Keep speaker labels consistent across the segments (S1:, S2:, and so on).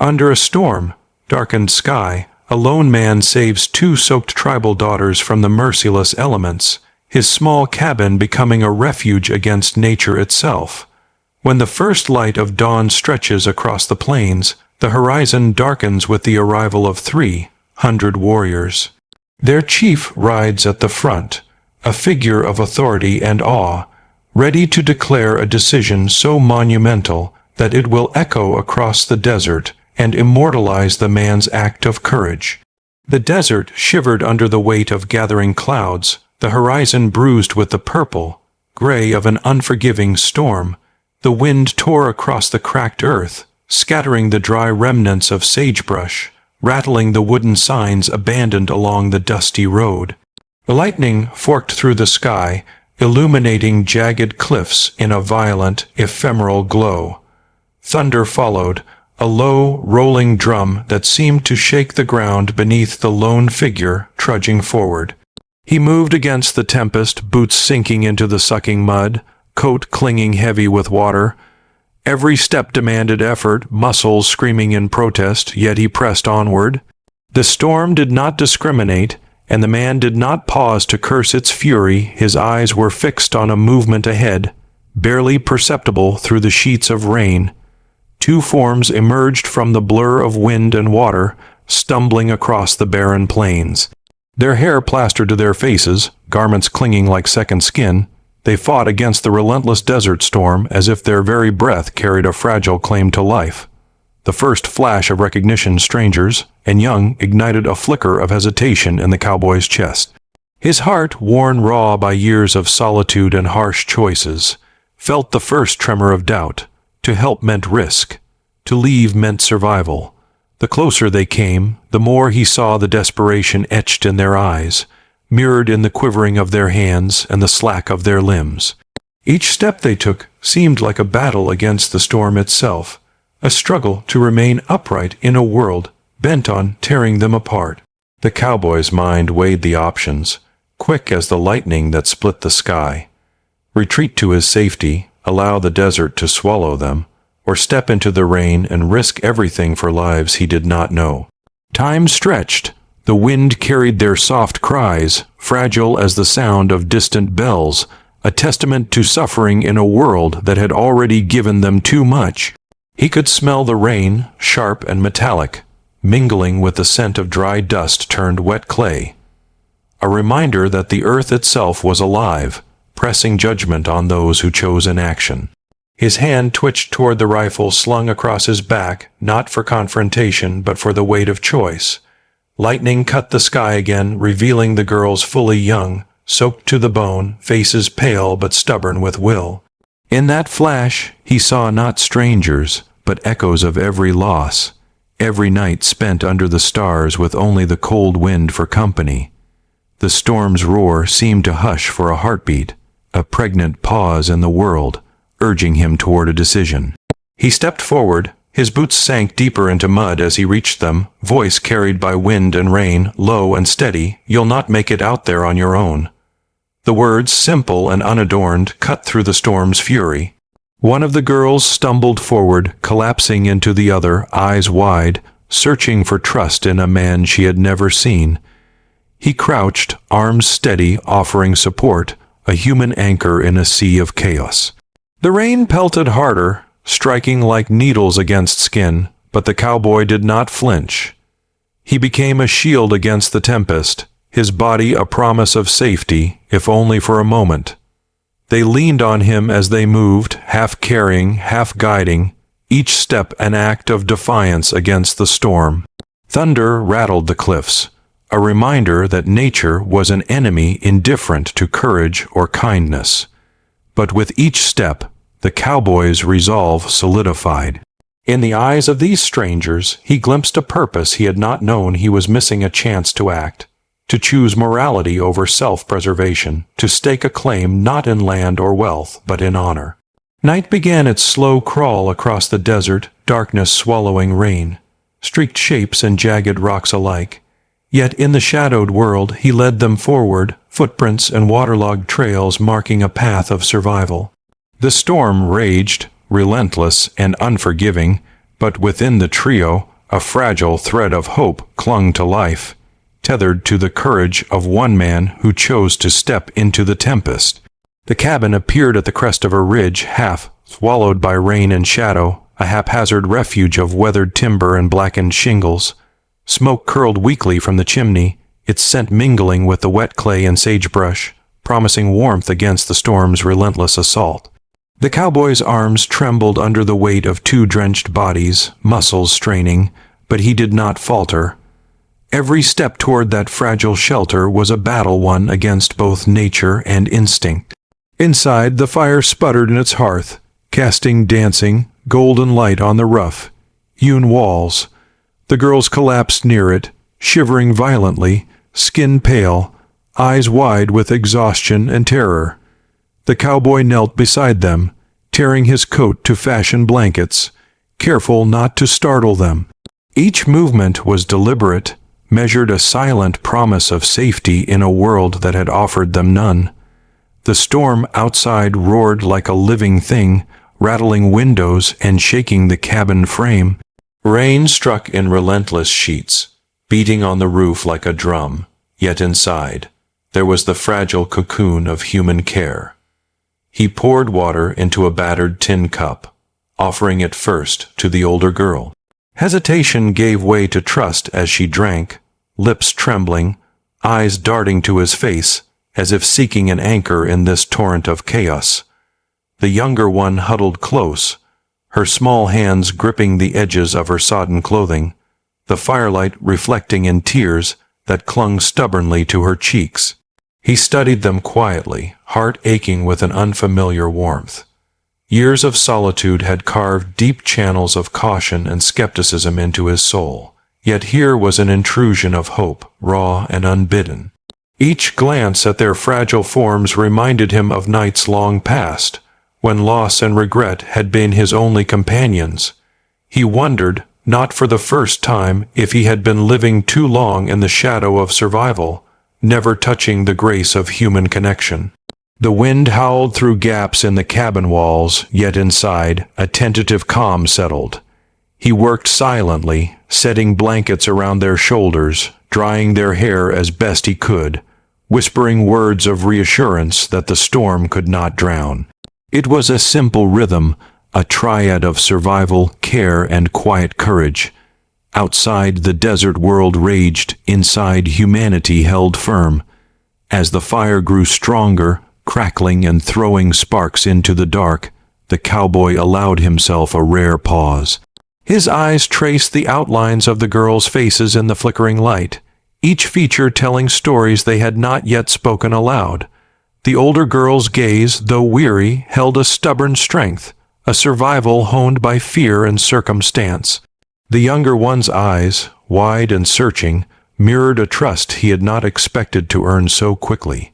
S1: Under a storm, darkened sky, a lone man saves two soaked tribal daughters from the merciless elements, his small cabin becoming a refuge against nature itself. When the first light of dawn stretches across the plains, the horizon darkens with the arrival of 300 warriors. Their chief rides at the front, a figure of authority and awe, ready to declare a decision so monumental that it will echo across the desert and immortalize the man's act of courage. The desert shivered under the weight of gathering clouds, the horizon bruised with the purple, gray of an unforgiving storm. The wind tore across the cracked earth, scattering the dry remnants of sagebrush, rattling the wooden signs abandoned along the dusty road. The lightning forked through the sky, illuminating jagged cliffs in a violent, ephemeral glow. Thunder followed, a low, rolling drum that seemed to shake the ground beneath the lone figure trudging forward. He moved against the tempest, boots sinking into the sucking mud, coat clinging heavy with water. Every step demanded effort, muscles screaming in protest, yet he pressed onward. The storm did not discriminate, and the man did not pause to curse its fury. His eyes were fixed on a movement ahead, barely perceptible through the sheets of rain. Two forms emerged from the blur of wind and water, stumbling across the barren plains. Their hair plastered to their faces, garments clinging like second skin, they fought against the relentless desert storm as if their very breath carried a fragile claim to life. The first flash of recognition strangers, and Young ignited a flicker of hesitation in the cowboy's chest. His heart, worn raw by years of solitude and harsh choices, felt the first tremor of doubt. To help meant risk. To leave meant survival. The closer they came, the more he saw the desperation etched in their eyes, mirrored in the quivering of their hands and the slack of their limbs. Each step they took seemed like a battle against the storm itself, a struggle to remain upright in a world bent on tearing them apart. The cowboy's mind weighed the options, quick as the lightning that split the sky. Retreat to his safety, allow the desert to swallow them, or step into the rain and risk everything for lives he did not know. Time stretched. The wind carried their soft cries, fragile as the sound of distant bells, a testament to suffering in a world that had already given them too much. He could smell the rain, sharp and metallic, mingling with the scent of dry dust turned wet clay. A reminder that the earth itself was alive, pressing judgment on those who chose inaction. His hand twitched toward the rifle slung across his back, not for confrontation but for the weight of choice. Lightning cut the sky again, revealing the girls fully young, soaked to the bone, faces pale but stubborn with will. In that flash, he saw not strangers, but echoes of every loss, every night spent under the stars with only the cold wind for company. The storm's roar seemed to hush for a heartbeat, a pregnant pause in the world, urging him toward a decision. He stepped forward, his boots sank deeper into mud as he reached them, voice carried by wind and rain, low and steady, "You'll not make it out there on your own." The words, simple and unadorned, cut through the storm's fury. One of the girls stumbled forward, collapsing into the other, eyes wide, searching for trust in a man she had never seen. He crouched, arms steady, offering support, a human anchor in a sea of chaos. The rain pelted harder, striking like needles against skin, but the cowboy did not flinch. He became a shield against the tempest, his body a promise of safety, if only for a moment. They leaned on him as they moved, half carrying, half guiding, each step an act of defiance against the storm. Thunder rattled the cliffs, a reminder that nature was an enemy indifferent to courage or kindness. But with each step, the cowboy's resolve solidified. In the eyes of these strangers, he glimpsed a purpose he had not known he was missing a chance to act, to choose morality over self-preservation, to stake a claim not in land or wealth, but in honor. Night began its slow crawl across the desert, darkness swallowing rain, streaked shapes and jagged rocks alike. Yet in the shadowed world he led them forward, footprints and waterlogged trails marking a path of survival. The storm raged, relentless and unforgiving, but within the trio, A fragile thread of hope clung to life, tethered to the courage of one man who chose to step into the tempest. The cabin appeared at the crest of a ridge, half swallowed by rain and shadow, a haphazard refuge of weathered timber and blackened shingles. Smoke curled weakly from the chimney, its scent mingling with the wet clay and sagebrush, promising warmth against the storm's relentless assault. The cowboy's arms trembled under the weight of two drenched bodies, muscles straining, but he did not falter. Every step toward that fragile shelter was a battle won against both nature and instinct. Inside, the fire sputtered in its hearth, casting dancing, golden light on the rough, hewn walls. The girls collapsed near it, shivering violently, skin pale, eyes wide with exhaustion and terror. The cowboy knelt beside them, tearing his coat to fashion blankets, careful not to startle them. Each movement was deliberate, measured a silent promise of safety in a world that had offered them none. The storm outside roared like a living thing, rattling windows and shaking the cabin frame. Rain struck in relentless sheets, beating on the roof like a drum, yet inside, there was the fragile cocoon of human care. He poured water into a battered tin cup, offering it first to the older girl. Hesitation gave way to trust as she drank, lips trembling, eyes darting to his face, as if seeking an anchor in this torrent of chaos. The younger one huddled close, her small hands gripping the edges of her sodden clothing, the firelight reflecting in tears that clung stubbornly to her cheeks. He studied them quietly, heart aching with an unfamiliar warmth. Years of solitude had carved deep channels of caution and skepticism into his soul, yet here was an intrusion of hope, raw and unbidden. Each glance at their fragile forms reminded him of nights long past, when loss and regret had been his only companions. He wondered, not for the first time, if he had been living too long in the shadow of survival, never touching the grace of human connection. The wind howled through gaps in the cabin walls, yet inside, a tentative calm settled. He worked silently, setting blankets around their shoulders, drying their hair as best he could, whispering words of reassurance that the storm could not drown. It was a simple rhythm, a triad of survival, care, and quiet courage. Outside, the desert world raged, inside, humanity held firm. As the fire grew stronger, crackling and throwing sparks into the dark, the cowboy allowed himself a rare pause. His eyes traced the outlines of the girls' faces in the flickering light, each feature telling stories they had not yet spoken aloud. The older girl's gaze, though weary, held a stubborn strength, a survival honed by fear and circumstance. The younger one's eyes, wide and searching, mirrored a trust he had not expected to earn so quickly.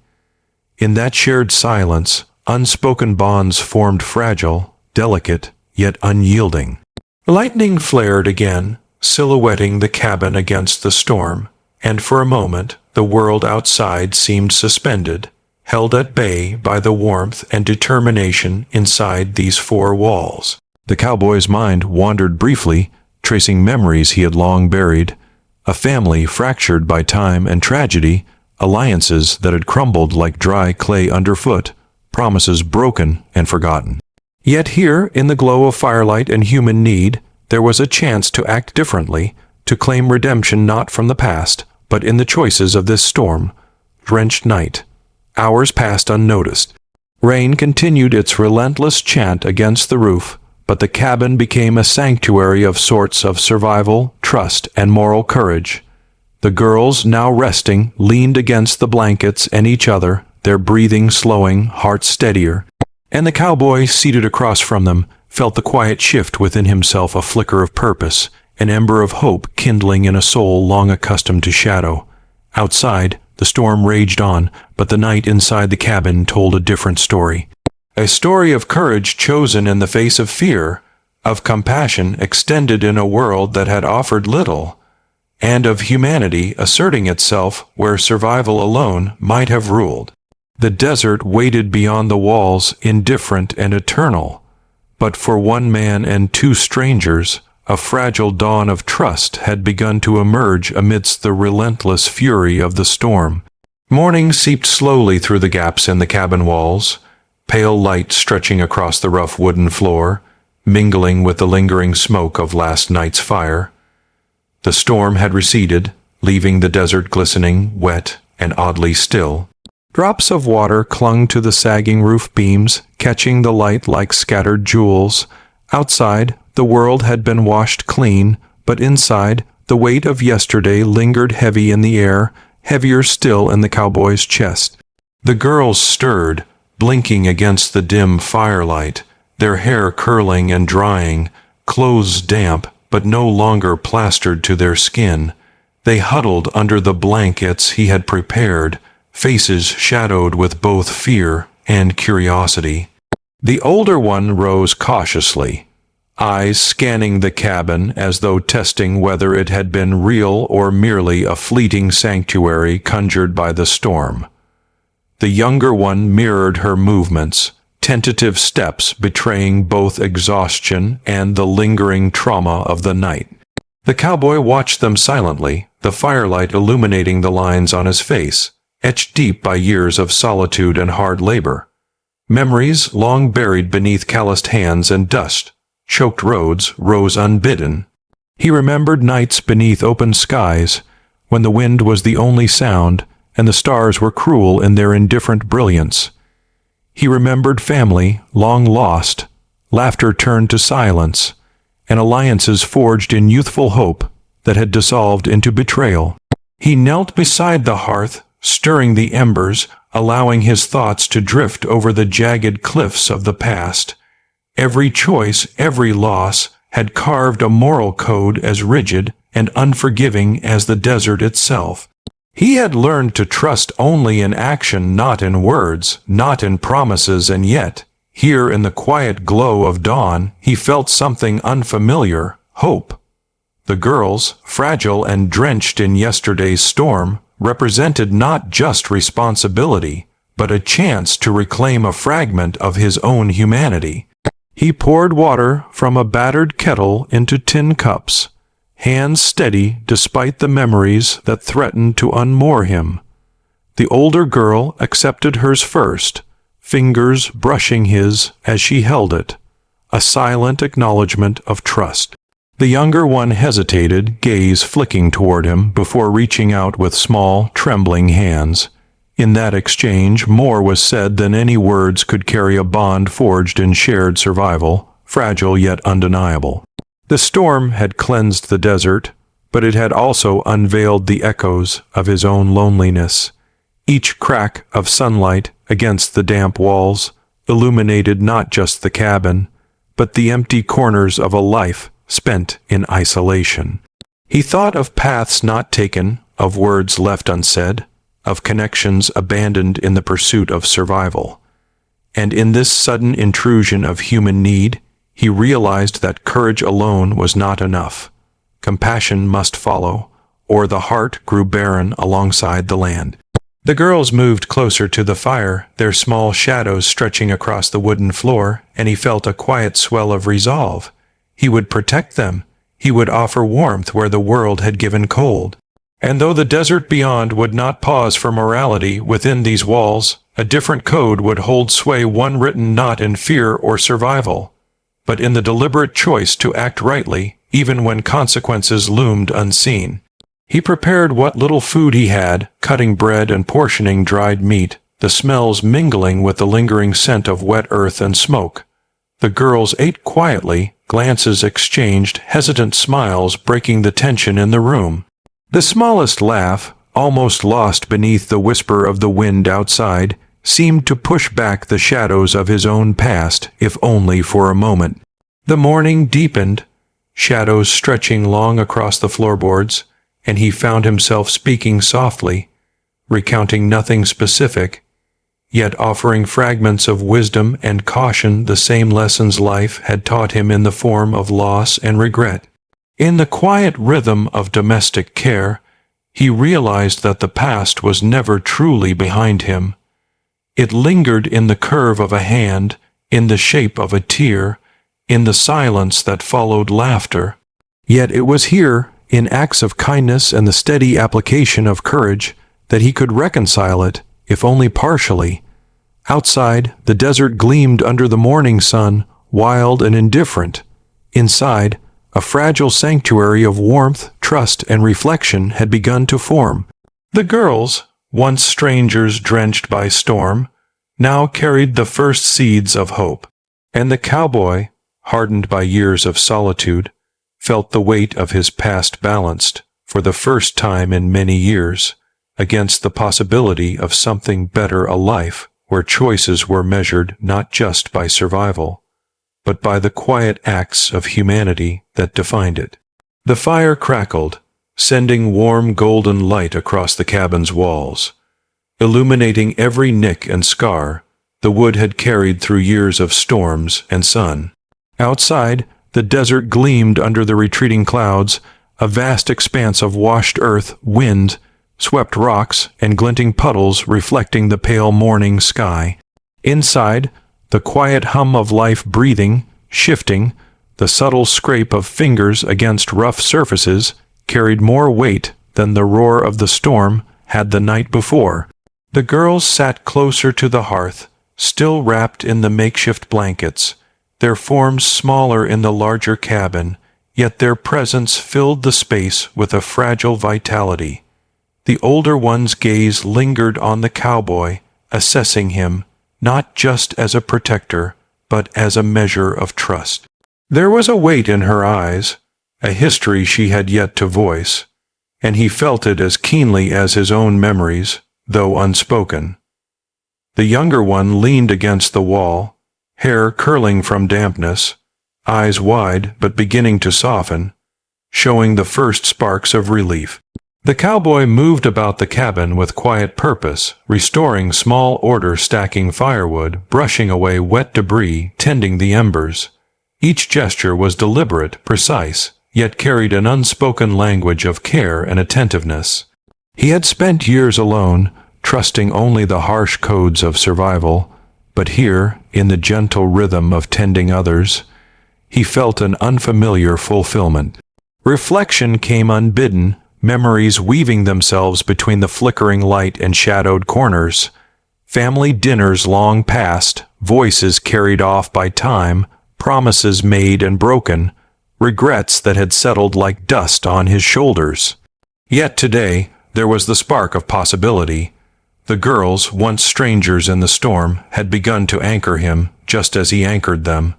S1: In that shared silence, unspoken bonds formed fragile, delicate, yet unyielding. Lightning flared again, silhouetting the cabin against the storm, and for a moment the world outside seemed suspended, held at bay by the warmth and determination inside these four walls. The cowboy's mind wandered briefly, tracing memories he had long buried, a family fractured by time and tragedy, alliances that had crumbled like dry clay underfoot, promises broken and forgotten. Yet here, in the glow of firelight and human need, there was a chance to act differently, to claim redemption not from the past, but in the choices of this storm-drenched night. Hours passed unnoticed. Rain continued its relentless chant against the roof, but the cabin became a sanctuary of sorts of survival, trust, and moral courage. The girls, now resting, leaned against the blankets and each other, their breathing slowing, hearts steadier, and the cowboy, seated across from them, felt the quiet shift within himself, a flicker of purpose, an ember of hope kindling in a soul long accustomed to shadow. Outside, the storm raged on, but the night inside the cabin told a different story. A story of courage chosen in the face of fear, of compassion extended in a world that had offered little, and of humanity asserting itself where survival alone might have ruled. The desert waited beyond the walls, indifferent and eternal. But for one man and two strangers, A fragile dawn of trust had begun to emerge amidst the relentless fury of the storm. Morning seeped slowly through the gaps in the cabin walls, pale light stretching across the rough wooden floor, mingling with the lingering smoke of last night's fire. The storm had receded, leaving the desert glistening, wet, and oddly still. Drops of water clung to the sagging roof beams, catching the light like scattered jewels. Outside, the world had been washed clean, but inside, the weight of yesterday lingered heavy in the air, heavier still in the cowboy's chest. The girls stirred, blinking against the dim firelight, their hair curling and drying, clothes damp but no longer plastered to their skin. They huddled under the blankets he had prepared, faces shadowed with both fear and curiosity. The older one rose cautiously, eyes scanning the cabin as though testing whether it had been real or merely a fleeting sanctuary conjured by the storm. The younger one mirrored her movements, tentative steps betraying both exhaustion and the lingering trauma of the night. The cowboy watched them silently, the firelight illuminating the lines on his face, etched deep by years of solitude and hard labor. Memories long buried beneath calloused hands and dust, choked roads rose unbidden. He remembered nights beneath open skies, when the wind was the only sound and the stars were cruel in their indifferent brilliance. He remembered family long lost, laughter turned to silence, and alliances forged in youthful hope that had dissolved into betrayal. He knelt beside the hearth, stirring the embers, allowing his thoughts to drift over the jagged cliffs of the past. Every choice, every loss, had carved a moral code as rigid and unforgiving as the desert itself. He had learned to trust only in action, not in words, not in promises, and yet, here in the quiet glow of dawn, he felt something unfamiliar, hope. The girls, fragile and drenched in yesterday's storm, represented not just responsibility, but a chance to reclaim a fragment of his own humanity. He poured water from a battered kettle into tin cups, hands steady despite the memories that threatened to unmoor him. The older girl accepted hers first, fingers brushing his as she held it, a silent acknowledgement of trust. The younger one hesitated, gaze flicking toward him before reaching out with small, trembling hands. In that exchange, more was said than any words could carry, a bond forged in shared survival, fragile yet undeniable. The storm had cleansed the desert, but it had also unveiled the echoes of his own loneliness. Each crack of sunlight against the damp walls illuminated not just the cabin, but the empty corners of a life spent in isolation. He thought of paths not taken, of words left unsaid, of connections abandoned in the pursuit of survival. And in this sudden intrusion of human need, he realized that courage alone was not enough. Compassion must follow, or the heart grew barren alongside the land. The girls moved closer to the fire, their small shadows stretching across the wooden floor, and he felt a quiet swell of resolve. He would protect them. He would offer warmth where the world had given cold. And though the desert beyond would not pause for morality within these walls, a different code would hold sway, one written not in fear or survival, but in the deliberate choice to act rightly, even when consequences loomed unseen. He prepared what little food he had, cutting bread and portioning dried meat, the smells mingling with the lingering scent of wet earth and smoke. The girls ate quietly, glances exchanged, hesitant smiles breaking the tension in the room. The smallest laugh, almost lost beneath the whisper of the wind outside, seemed to push back the shadows of his own past, if only for a moment. The morning deepened, shadows stretching long across the floorboards, and he found himself speaking softly, recounting nothing specific, yet offering fragments of wisdom and caution, the same lessons life had taught him in the form of loss and regret. In the quiet rhythm of domestic care, he realized that the past was never truly behind him. It lingered in the curve of a hand, in the shape of a tear, in the silence that followed laughter. Yet it was here, in acts of kindness and the steady application of courage, that he could reconcile it, if only partially. Outside, the desert gleamed under the morning sun, wild and indifferent. Inside, a fragile sanctuary of warmth, trust, and reflection had begun to form. The girls, once strangers drenched by storm, now carried the first seeds of hope. And the cowboy, hardened by years of solitude, felt the weight of his past balanced, for the first time in many years, against the possibility of something better, a life where choices were measured not just by survival, but by the quiet acts of humanity that defined it. The fire crackled, sending warm golden light across the cabin's walls, illuminating every nick and scar the wood had carried through years of storms and sun. Outside, the desert gleamed under the retreating clouds, a vast expanse of washed earth, wind, swept rocks, and glinting puddles reflecting the pale morning sky. Inside, the quiet hum of life breathing, shifting, the subtle scrape of fingers against rough surfaces carried more weight than the roar of the storm had the night before. The girls sat closer to the hearth, still wrapped in the makeshift blankets, their forms smaller in the larger cabin, yet their presence filled the space with a fragile vitality. The older one's gaze lingered on the cowboy, assessing him, not just as a protector, but as a measure of trust. There was a weight in her eyes, a history she had yet to voice, and he felt it as keenly as his own memories, though unspoken. The younger one leaned against the wall, hair curling from dampness, eyes wide but beginning to soften, showing the first sparks of relief. The cowboy moved about the cabin with quiet purpose, restoring small order, stacking firewood, brushing away wet debris, tending the embers. Each gesture was deliberate, precise, yet carried an unspoken language of care and attentiveness. He had spent years alone, trusting only the harsh codes of survival, but here, in the gentle rhythm of tending others, he felt an unfamiliar fulfillment. Reflection came unbidden, memories weaving themselves between the flickering light and shadowed corners. Family dinners long past, voices carried off by time, promises made and broken, regrets that had settled like dust on his shoulders. Yet today, there was the spark of possibility. The girls, once strangers in the storm, had begun to anchor him, just as he anchored them.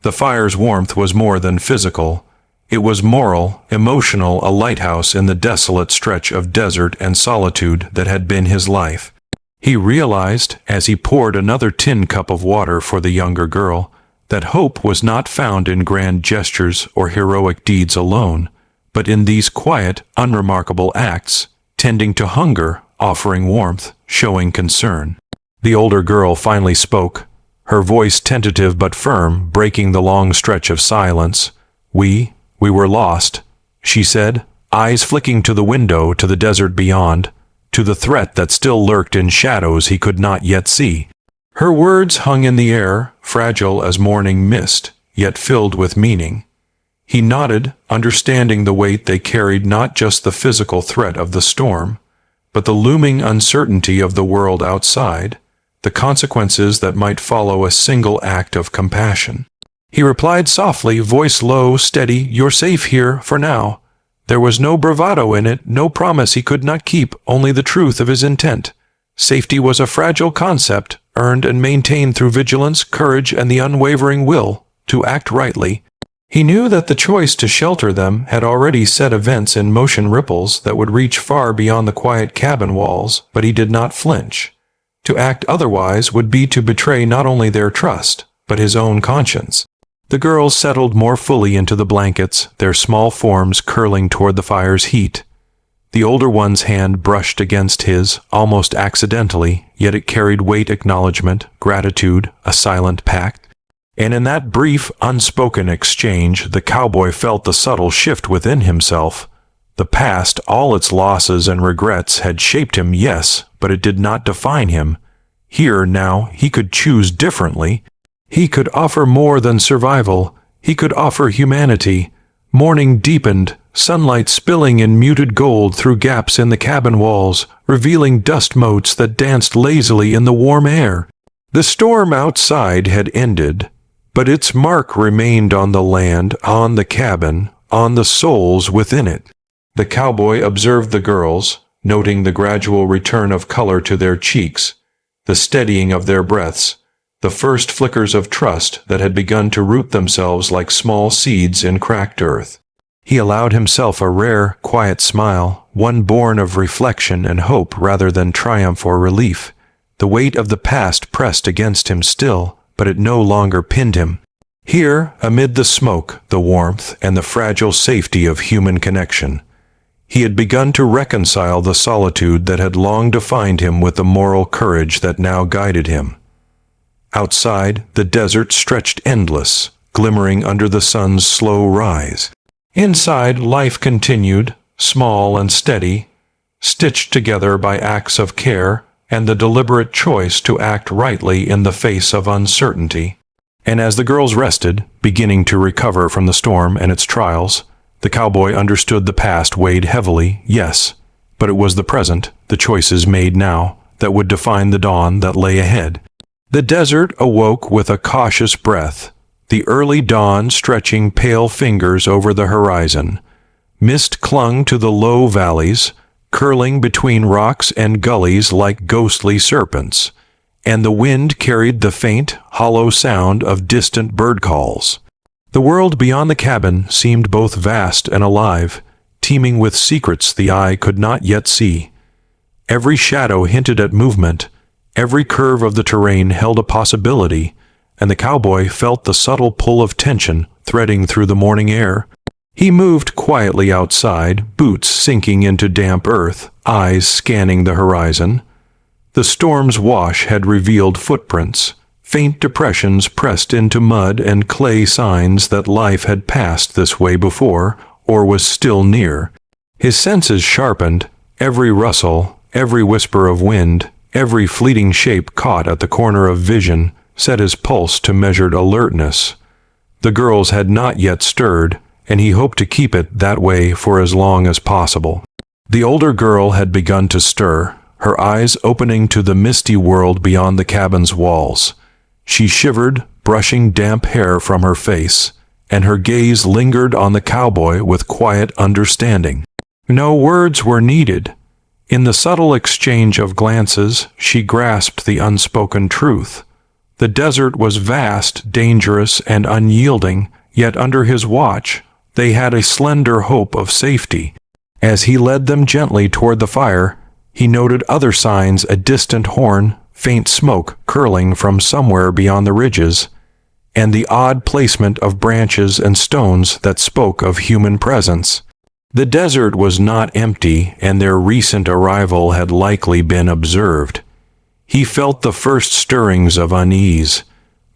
S1: The fire's warmth was more than physical. It was moral, emotional, a lighthouse in the desolate stretch of desert and solitude that had been his life. He realized, as he poured another tin cup of water for the younger girl, that hope was not found in grand gestures or heroic deeds alone, but in these quiet, unremarkable acts, tending to hunger, offering warmth, showing concern. The older girl finally spoke, her voice tentative but firm, breaking the long stretch of silence. We were lost," she said, eyes flicking to the window, to the desert beyond, to the threat that still lurked in shadows he could not yet see. Her words hung in the air, fragile as morning mist, yet filled with meaning. He nodded, understanding the weight they carried, not just the physical threat of the storm, but the looming uncertainty of the world outside, the consequences that might follow a single act of compassion. He replied softly, voice low, steady, "You're safe here, for now." There was no bravado in it, no promise he could not keep, only the truth of his intent. Safety was a fragile concept, earned and maintained through vigilance, courage, and the unwavering will to act rightly. He knew that the choice to shelter them had already set events in motion, ripples that would reach far beyond the quiet cabin walls, but he did not flinch. To act otherwise would be to betray not only their trust, but his own conscience. The girls settled more fully into the blankets, their small forms curling toward the fire's heat. The older one's hand brushed against his, almost accidentally, yet it carried weight, acknowledgement, gratitude, a silent pact. And in that brief, unspoken exchange, the cowboy felt the subtle shift within himself. The past, all its losses and regrets, had shaped him, yes, but it did not define him. Here, now, he could choose differently. He could offer more than survival. He could offer humanity, Morning deepened, sunlight spilling in muted gold through gaps in the cabin walls, revealing dust motes that danced lazily in the warm air. The storm outside had ended, but its mark remained on the land, on the cabin, on the souls within it. The cowboy observed the girls, noting the gradual return of color to their cheeks, the steadying of their breaths, the first flickers of trust that had begun to root themselves like small seeds in cracked earth. He allowed himself a rare, quiet smile, one born of reflection and hope rather than triumph or relief. The weight of the past pressed against him still, but it no longer pinned him. Here, amid the smoke, the warmth, and the fragile safety of human connection, he had begun to reconcile the solitude that had long defined him with the moral courage that now guided him. Outside, the desert stretched endless, glimmering under the sun's slow rise. Inside, life continued, small and steady, stitched together by acts of care and the deliberate choice to act rightly in the face of uncertainty. And as the girls rested, beginning to recover from the storm and its trials, the cowboy understood the past weighed heavily, yes, but it was the present, the choices made now, that would define the dawn that lay ahead. The desert awoke with a cautious breath, the early dawn stretching pale fingers over the horizon. Mist clung to the low valleys, curling between rocks and gullies like ghostly serpents, and the wind carried the faint, hollow sound of distant bird calls. The world beyond the cabin seemed both vast and alive, teeming with secrets the eye could not yet see. Every shadow hinted at movement, every curve of the terrain held a possibility, and the cowboy felt the subtle pull of tension threading through the morning air. He moved quietly outside, boots sinking into damp earth, eyes scanning the horizon. The storm's wash had revealed footprints, faint depressions pressed into mud and clay signs that life had passed this way before, or was still near. His senses sharpened, every rustle, every whisper of wind, every fleeting shape caught at the corner of vision set his pulse to measured alertness. The girls had not yet stirred, and he hoped to keep it that way for as long as possible. The older girl had begun to stir, her eyes opening to the misty world beyond the cabin's walls. She shivered, brushing damp hair from her face, and her gaze lingered on the cowboy with quiet understanding. No words were needed. In the subtle exchange of glances, she grasped the unspoken truth. The desert was vast, dangerous, and unyielding, yet under his watch, they had a slender hope of safety. As he led them gently toward the fire, he noted other signs: a distant horn, faint smoke curling from somewhere beyond the ridges, and the odd placement of branches and stones that spoke of human presence. The desert was not empty, and their recent arrival had likely been observed. He felt the first stirrings of unease.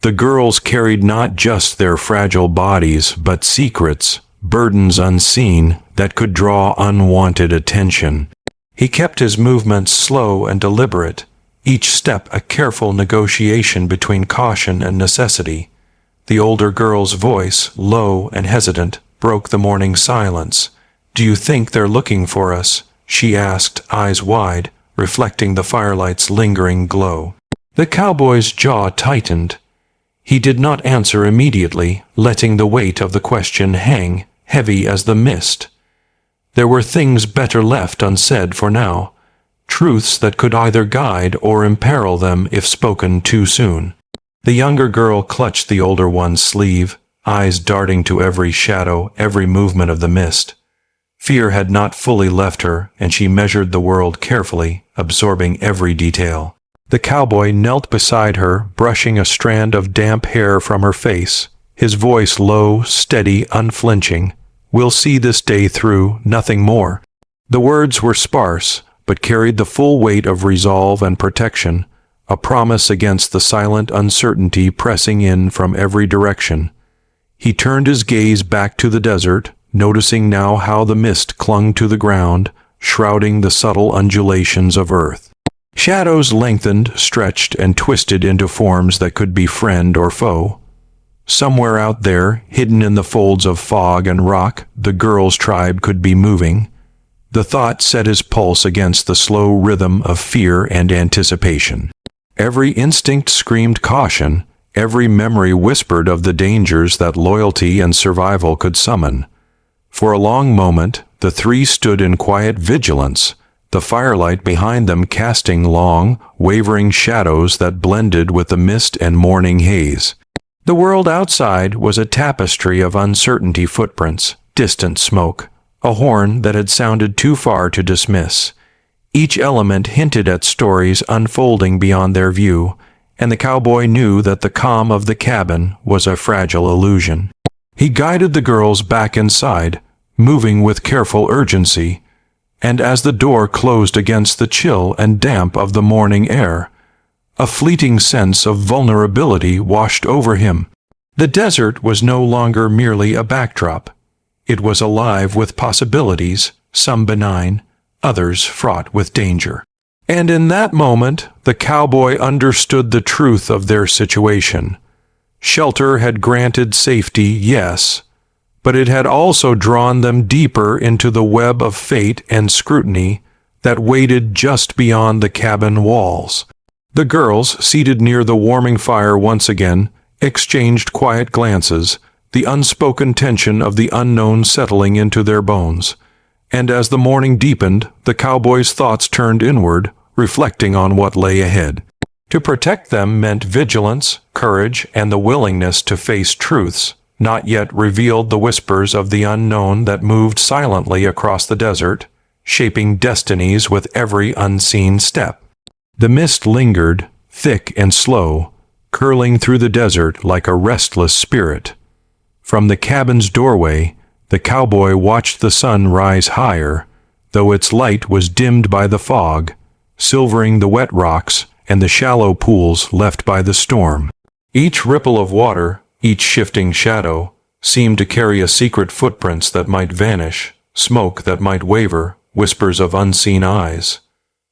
S1: The girls carried not just their fragile bodies, but secrets, burdens unseen, that could draw unwanted attention. He kept his movements slow and deliberate, each step a careful negotiation between caution and necessity. The older girl's voice, low and hesitant, broke the morning silence. "Do you think they're looking for us?" she asked, eyes wide, reflecting the firelight's lingering glow. The cowboy's jaw tightened. He did not answer immediately, letting the weight of the question hang, heavy as the mist. There were things better left unsaid for now, truths that could either guide or imperil them if spoken too soon. The younger girl clutched the older one's sleeve, eyes darting to every shadow, every movement of the mist. Fear had not fully left her, and she measured the world carefully, absorbing every detail. The cowboy knelt beside her, brushing a strand of damp hair from her face, his voice low, steady, unflinching. "We'll see this day through, nothing more." The words were sparse, but carried the full weight of resolve and protection, a promise against the silent uncertainty pressing in from every direction. He turned his gaze back to the desert, noticing now how the mist clung to the ground, shrouding the subtle undulations of earth. Shadows lengthened, stretched, and twisted into forms that could be friend or foe. Somewhere out there, hidden in the folds of fog and rock, the girl's tribe could be moving. The thought set his pulse against the slow rhythm of fear and anticipation. Every instinct screamed caution, every memory whispered of the dangers that loyalty and survival could summon. For a long moment, the three stood in quiet vigilance, the firelight behind them casting long, wavering shadows that blended with the mist and morning haze. The world outside was a tapestry of uncertainty footprints, distant smoke, a horn that had sounded too far to dismiss. Each element hinted at stories unfolding beyond their view, and the cowboy knew that the calm of the cabin was a fragile illusion. He guided the girls back inside, moving with careful urgency, and as the door closed against the chill and damp of the morning air, a fleeting sense of vulnerability washed over him. The desert was no longer merely a backdrop. It was alive with possibilities, some benign, others fraught with danger. And in that moment, the cowboy understood the truth of their situation. Shelter had granted safety, yes, but it had also drawn them deeper into the web of fate and scrutiny that waited just beyond the cabin walls. The girls, seated near the warming fire once again, exchanged quiet glances, the unspoken tension of the unknown settling into their bones. And as the morning deepened, the cowboy's thoughts turned inward, reflecting on what lay ahead. To protect them meant vigilance, courage, and the willingness to face truths not yet revealed, the whispers of the unknown that moved silently across the desert, shaping destinies with every unseen step. The mist lingered, thick and slow, curling through the desert like a restless spirit. From the cabin's doorway, the cowboy watched the sun rise higher, though its light was dimmed by the fog, silvering the wet rocks and the shallow pools left by the storm. Each ripple of water, each shifting shadow, seemed to carry a secret footprints that might vanish, smoke that might waver, whispers of unseen eyes.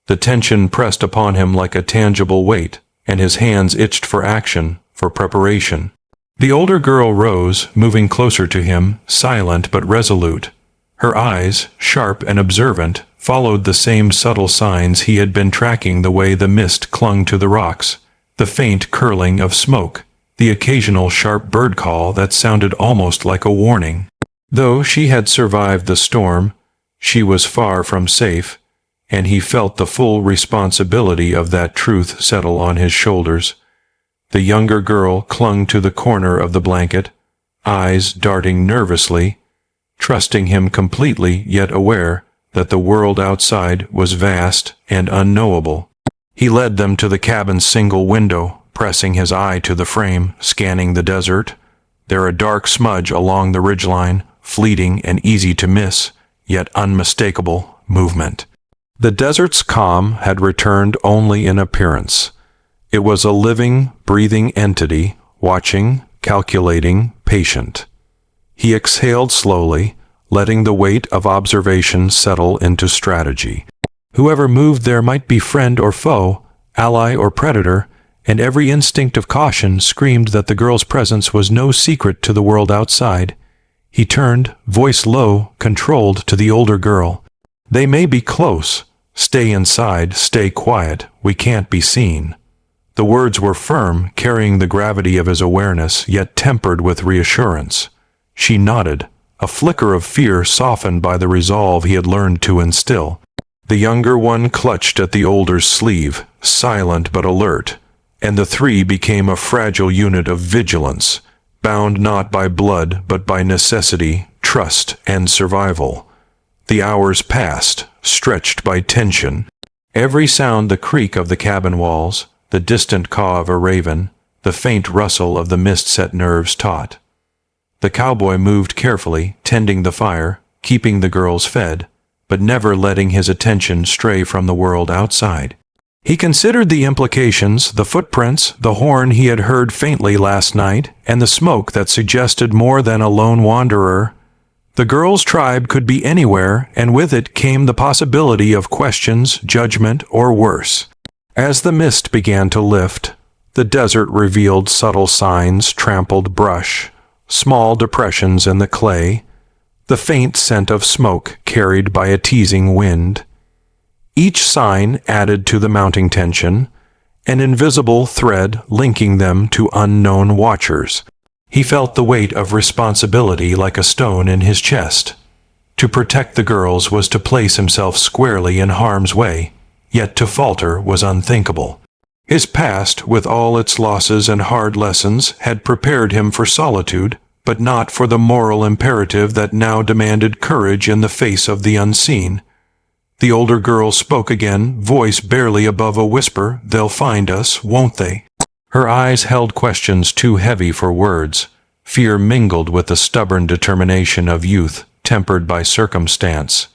S1: The tension pressed upon him like a tangible weight, and his hands itched for action, for preparation. The older girl rose, moving closer to him, silent but resolute. Her eyes, sharp and observant, followed the same subtle signs he had been tracking, the way the mist clung to the rocks, the faint curling of smoke, the occasional sharp bird call that sounded almost like a warning. Though she had survived the storm, she was far from safe, and he felt the full responsibility of that truth settle on his shoulders. The younger girl clung to the corner of the blanket, eyes darting nervously, trusting him completely, yet aware that the world outside was vast and unknowable. He led them to the cabin's single window, pressing his eye to the frame, scanning the desert. There a dark smudge along the ridgeline, fleeting and easy to miss, yet unmistakable movement. The desert's calm had returned only in appearance. It was a living, breathing entity, watching, calculating, patient. He exhaled slowly, letting the weight of observation settle into strategy. Whoever moved there might be friend or foe, ally or predator, and every instinct of caution screamed that the girl's presence was no secret to the world outside. He turned, voice low, controlled, to the older girl. "They may be close. Stay inside, stay quiet. We can't be seen." The words were firm, carrying the gravity of his awareness, yet tempered with reassurance. She nodded, a flicker of fear softened by the resolve he had learned to instill. The younger one clutched at the older's sleeve, silent but alert, and the three became a fragile unit of vigilance, bound not by blood but by necessity, trust, and survival. The hours passed, stretched by tension. Every sound, the creak of the cabin walls, the distant caw of a raven, the faint rustle of the mist-set nerves taut. The cowboy moved carefully, tending the fire, keeping the girls fed, but never letting his attention stray from the world outside. He considered the implications, the footprints, the horn he had heard faintly last night, and the smoke that suggested more than a lone wanderer. The girl's tribe could be anywhere, and with it came the possibility of questions, judgment, or worse. As the mist began to lift, The desert revealed subtle signs: trampled brush, small depressions in the clay, the faint scent of smoke carried by a teasing wind. Each sign added to the mounting tension, an invisible thread linking them to unknown watchers. He felt the weight of responsibility like a stone in his chest. To protect the girls was to place himself squarely in harm's way, yet to falter was unthinkable. His past, with all its losses and hard lessons, had prepared him for solitude, but not for the moral imperative that now demanded courage in the face of the unseen. The older girl spoke again, voice barely above a whisper. "They'll find us, won't they?" Her eyes held questions too heavy for words. Fear mingled with the stubborn determination of youth, tempered by circumstance.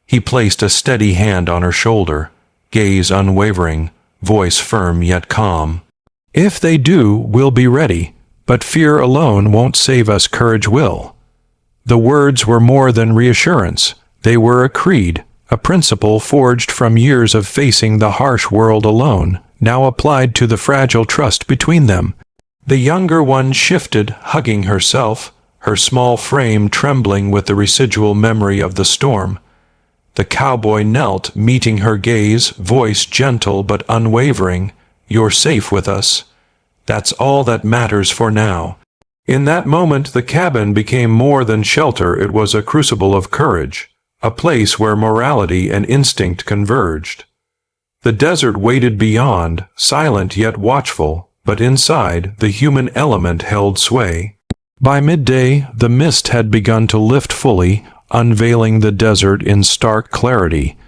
S1: He placed a steady hand on her shoulder, gaze unwavering, voice firm yet calm. "If they do, we'll be ready, but fear alone won't save us, courage will." The words were more than reassurance. They were a creed, a principle forged from years of facing the harsh world alone, now applied to the fragile trust between them. The younger one shifted, hugging herself, her small frame trembling with the residual memory of the storm. The cowboy knelt, meeting her gaze, voice gentle but unwavering. "You're safe with us. That's all that matters for now." In that moment the cabin became more than shelter. It was a crucible of courage, a place where morality and instinct converged. The desert waited beyond, silent yet watchful, but inside, the human element held sway. By midday, the mist had begun to lift fully, unveiling the desert in stark clarity.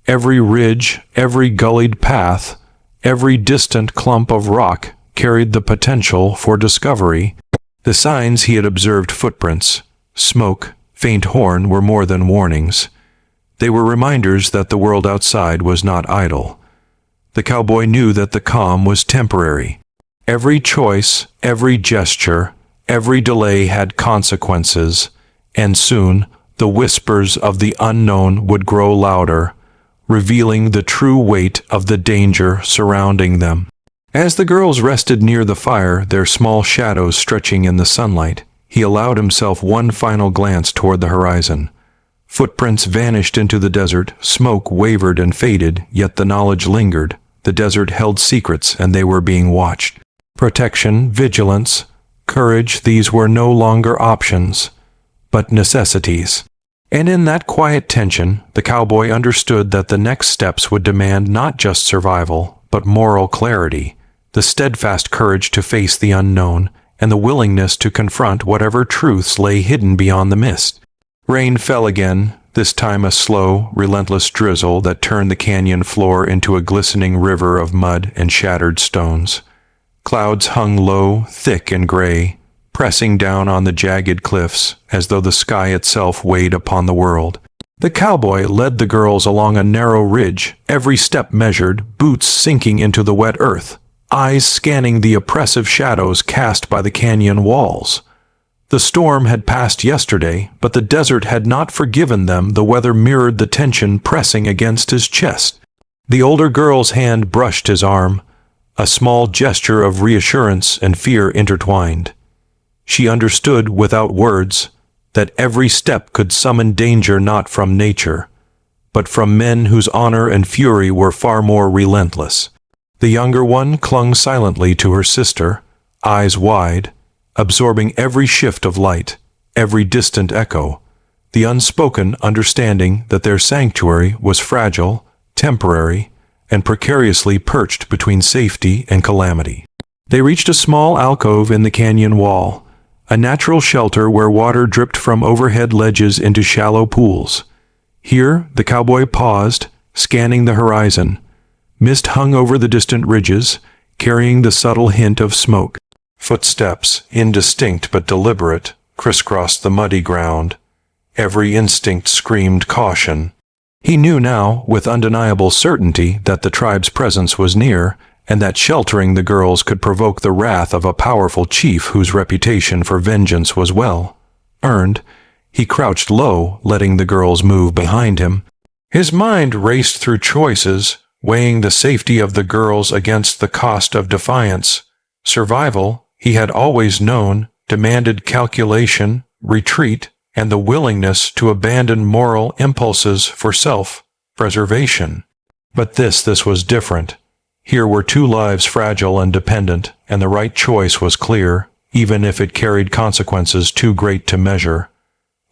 S1: Every ridge, every gullied path, every distant clump of rock carried the potential for discovery. The signs he had observed: footprints, smoke, faint horn, were more than warnings. They were reminders that the world outside was not idle. The cowboy knew that the calm was temporary. Every choice, every gesture, every delay had consequences, and soon the whispers of the unknown would grow louder, revealing the true weight of the danger surrounding them. As the girls rested near the fire, their small shadows stretching in the sunlight, he allowed himself one final glance toward the horizon. Footprints vanished into the desert, smoke wavered and faded, yet the knowledge lingered. The desert held secrets, and they were being watched. Protection, vigilance, courage, these were no longer options, but necessities. And in that quiet tension, the cowboy understood that the next steps would demand not just survival, but moral clarity, the steadfast courage to face the unknown, and the willingness to confront whatever truths lay hidden beyond the mist. Rain fell again, this time a slow, relentless drizzle that turned the canyon floor into a glistening river of mud and shattered stones. Clouds hung low, thick and gray, pressing down on the jagged cliffs as though the sky itself weighed upon the world. The cowboy led the girls along a narrow ridge, every step measured, boots sinking into the wet earth, eyes scanning the oppressive shadows cast by the canyon walls. The storm had passed yesterday, but the desert had not forgiven them. The weather mirrored the tension pressing against his chest. The older girl's hand brushed his arm, a small gesture of reassurance and fear intertwined. She understood without words that every step could summon danger not from nature, but from men whose honor and fury were far more relentless. The younger one clung silently to her sister, eyes wide, absorbing every shift of light, every distant echo, the unspoken understanding that their sanctuary was fragile, temporary, and precariously perched between safety and calamity. They reached a small alcove in the canyon wall, a natural shelter where water dripped from overhead ledges into shallow pools. Here, the cowboy paused, scanning the horizon. Mist hung over the distant ridges, carrying the subtle hint of smoke. Footsteps, indistinct but deliberate, crisscrossed the muddy ground. Every instinct screamed caution. He knew now, with undeniable certainty, that the tribe's presence was near, and that sheltering the girls could provoke the wrath of a powerful chief whose reputation for vengeance was well earned. He crouched low, letting the girls move behind him. His mind raced through choices, weighing the safety of the girls against the cost of defiance. Survival, he had always known, demanded calculation, retreat, and the willingness to abandon moral impulses for self-preservation. But this was different. Here were two lives fragile and dependent, and the right choice was clear, even if it carried consequences too great to measure.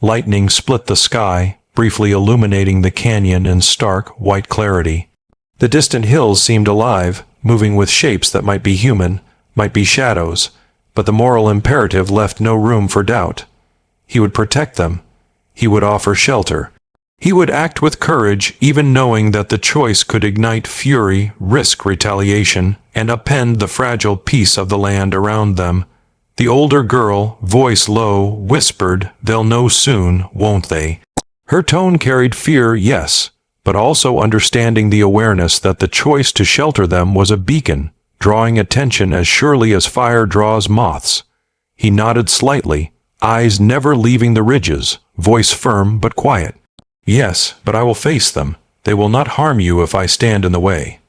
S1: Lightning split the sky, briefly illuminating the canyon in stark, white clarity. The distant hills seemed alive, moving with shapes that might be human, might be shadows, but the moral imperative left no room for doubt. He would protect them. He would offer shelter. He would act with courage, even knowing that the choice could ignite fury, risk retaliation, and upend the fragile peace of the land around them. The older girl, voice low, whispered, "They'll know soon, won't they?" Her tone carried fear, yes, but also understanding, the awareness that the choice to shelter them was a beacon, drawing attention as surely as fire draws moths. He nodded slightly, eyes never leaving the ridges, voice firm but quiet. "Yes, but I will face them. They will not harm you if I stand in the way."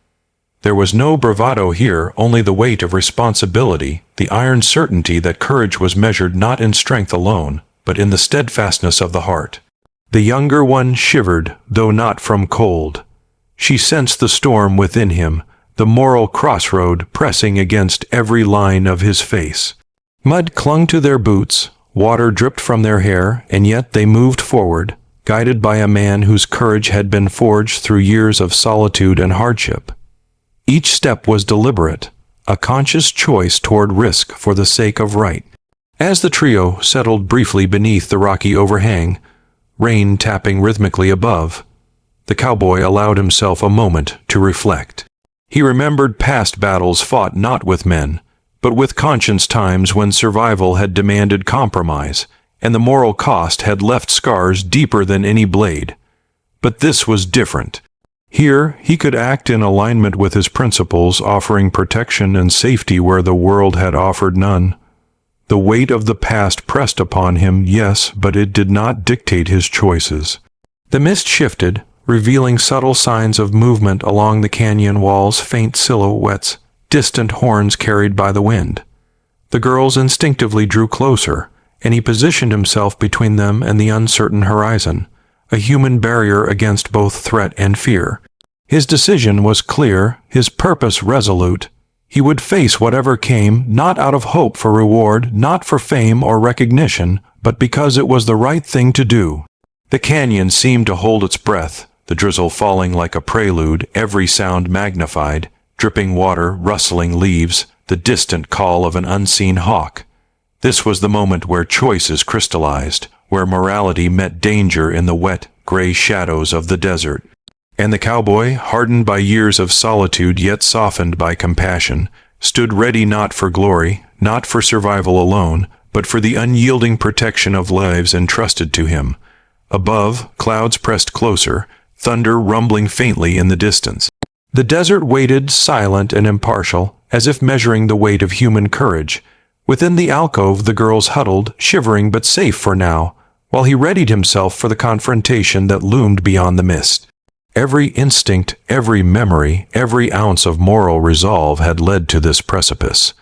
S1: There was no bravado here, only the weight of responsibility, the iron certainty that courage was measured not in strength alone, but in the steadfastness of the heart. The younger one shivered, though not from cold. She sensed the storm within him, the moral crossroad pressing against every line of his face. Mud clung to their boots, water dripped from their hair, and yet they moved forward, guided by a man whose courage had been forged through years of solitude and hardship. Each step was deliberate, a conscious choice toward risk for the sake of right. As the trio settled briefly beneath the rocky overhang, rain tapping rhythmically above, the cowboy allowed himself a moment to reflect. He remembered past battles fought not with men, but with conscience, times when survival had demanded compromise, and the moral cost had left scars deeper than any blade. But this was different. Here, he could act in alignment with his principles, offering protection and safety where the world had offered none. The weight of the past pressed upon him, yes, but it did not dictate his choices. The mist shifted, revealing subtle signs of movement along the canyon walls, faint silhouettes, distant horns carried by the wind. The girls instinctively drew closer, and he positioned himself between them and the uncertain horizon, a human barrier against both threat and fear. His decision was clear, his purpose resolute. He would face whatever came, not out of hope for reward, not for fame or recognition, but because it was the right thing to do. The canyon seemed to hold its breath, the drizzle falling like a prelude, every sound magnified, dripping water, rustling leaves, the distant call of an unseen hawk. This was the moment where choices crystallized, where morality met danger in the wet, gray shadows of the desert. And the cowboy, hardened by years of solitude yet softened by compassion, stood ready not for glory, not for survival alone, but for the unyielding protection of lives entrusted to him. Above, clouds pressed closer, thunder rumbling faintly in the distance. The desert waited, silent and impartial, as if measuring the weight of human courage. Within the alcove the girls huddled, shivering but safe for now, while he readied himself for the confrontation that loomed beyond the mist. Every instinct, every memory, every ounce of moral resolve had led to this precipice,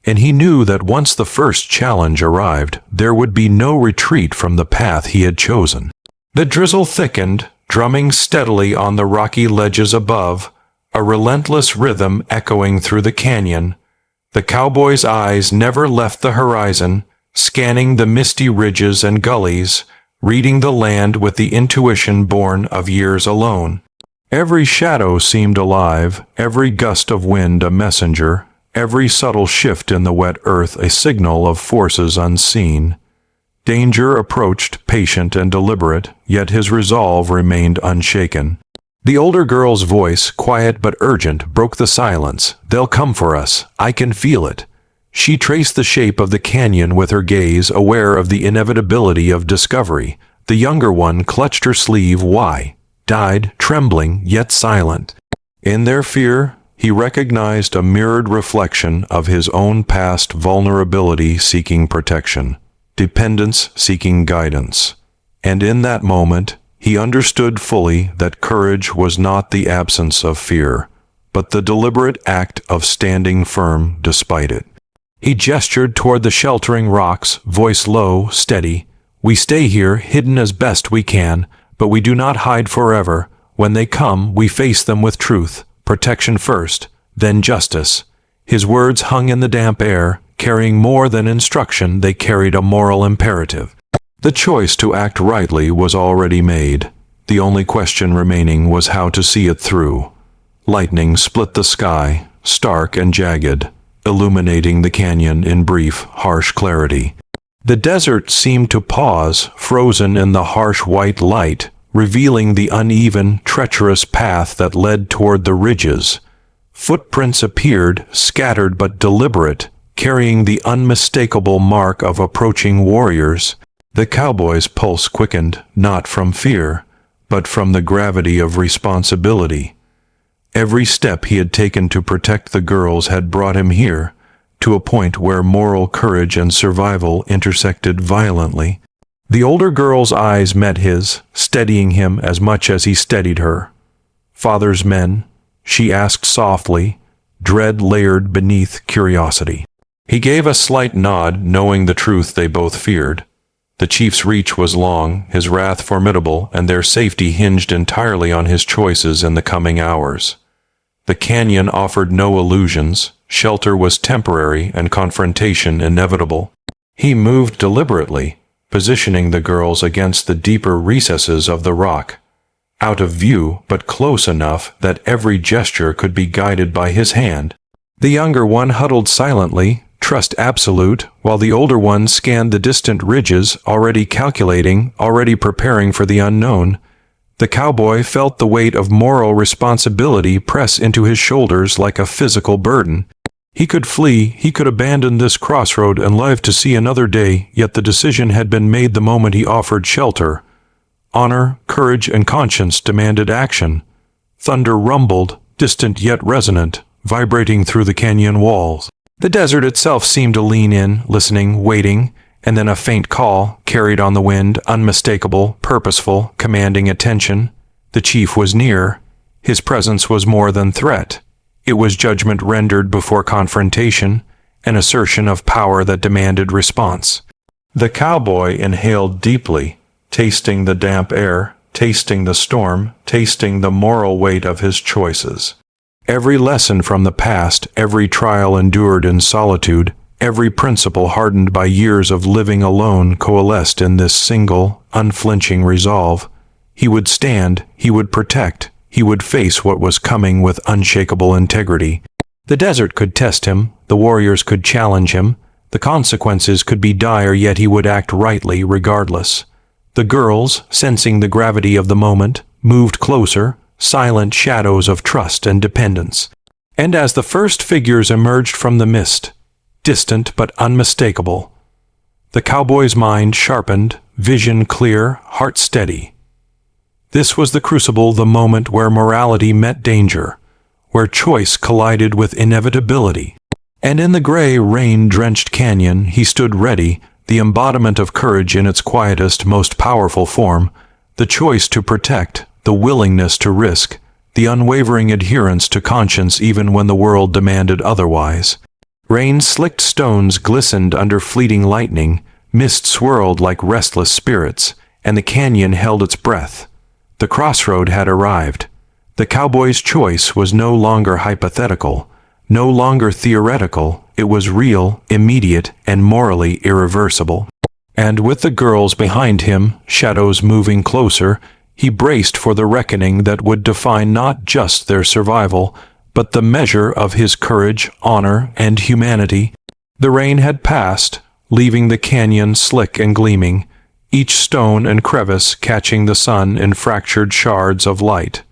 S1: and he knew that once the first challenge arrived, there would be no retreat from the path he had chosen. The drizzle thickened, drumming steadily on the rocky ledges above, a relentless rhythm echoing through the canyon. The cowboy's eyes never left the horizon, scanning the misty ridges and gullies, reading the land with the intuition born of years alone. Every shadow seemed alive, every gust of wind a messenger, every subtle shift in the wet earth a signal of forces unseen. Danger approached, patient and deliberate, yet his resolve remained unshaken. The older girl's voice, quiet but urgent, broke the silence. "They'll come for us. I can feel it." She traced the shape of the canyon with her gaze, aware of the inevitability of discovery. The younger one clutched her sleeve. Why? Died, trembling, yet silent. In their fear, he recognized a mirrored reflection of his own past vulnerability seeking protection, dependence seeking guidance. And in that moment, He understood fully that courage was not the absence of fear, but the deliberate act of standing firm despite it. He gestured toward the sheltering rocks, voice low, steady. "We stay here, hidden as best we can, but we do not hide forever. When they come, we face them with truth, protection first, then justice." His words hung in the damp air, carrying more than instruction, they carried a moral imperative. The choice to act rightly was already made. The only question remaining was how to see it through. Lightning split the sky, stark and jagged, illuminating the canyon in brief, harsh clarity. The desert seemed to pause, frozen in the harsh white light, revealing the uneven, treacherous path that led toward the ridges. Footprints appeared, scattered but deliberate, carrying the unmistakable mark of approaching warriors. The cowboy's pulse quickened, not from fear, but from the gravity of responsibility. Every step he had taken to protect the girls had brought him here, to a point where moral courage and survival intersected violently. The older girl's eyes met his, steadying him as much as he steadied her. "Father's men?" she asked softly, dread layered beneath curiosity. He gave a slight nod, knowing the truth they both feared. The chief's reach was long, his wrath formidable, and their safety hinged entirely on his choices in the coming hours. The canyon offered no illusions, shelter was temporary and confrontation inevitable. He moved deliberately, positioning the girls against the deeper recesses of the rock, out of view but close enough that every gesture could be guided by his hand. The younger one huddled silently, trust absolute, while the older one scanned the distant ridges, already calculating, already preparing for the unknown. The cowboy felt the weight of moral responsibility press into his shoulders like a physical burden. He could flee, he could abandon this crossroad and live to see another day, yet the decision had been made the moment he offered shelter. Honor, courage, and conscience demanded action. Thunder rumbled, distant yet resonant, vibrating through the canyon walls. The desert itself seemed to lean in, listening, waiting, and then a faint call, carried on the wind, unmistakable, purposeful, commanding attention. The chief was near. His presence was more than threat. It was judgment rendered before confrontation, an assertion of power that demanded response. The cowboy inhaled deeply, tasting the damp air, tasting the storm, tasting the moral weight of his choices. Every lesson from the past, every trial endured in solitude, every principle hardened by years of living alone coalesced in this single, unflinching resolve. He would stand, he would protect, he would face what was coming with unshakable integrity. The desert could test him, the warriors could challenge him, the consequences could be dire, yet he would act rightly regardless. The girls, sensing the gravity of the moment, moved closer, silent shadows of trust and dependence. And as the first figures emerged from the mist, distant but unmistakable, the cowboy's mind sharpened, vision clear, heart steady. This was the crucible, the moment where morality met danger, where choice collided with inevitability. And in the gray, rain-drenched canyon, he stood ready, the embodiment of courage in its quietest, most powerful form, the choice to protect, the willingness to risk, the unwavering adherence to conscience even when the world demanded otherwise. Rain-slicked stones glistened under fleeting lightning, mist swirled like restless spirits, and the canyon held its breath. The crossroad had arrived. The cowboy's choice was no longer hypothetical, no longer theoretical. It was real, immediate, and morally irreversible. And with the girls behind him, shadows moving closer, he braced for the reckoning that would define not just their survival, but the measure of his courage, honor, and humanity. The rain had passed, leaving the canyon slick and gleaming, each stone and crevice catching the sun in fractured shards of light.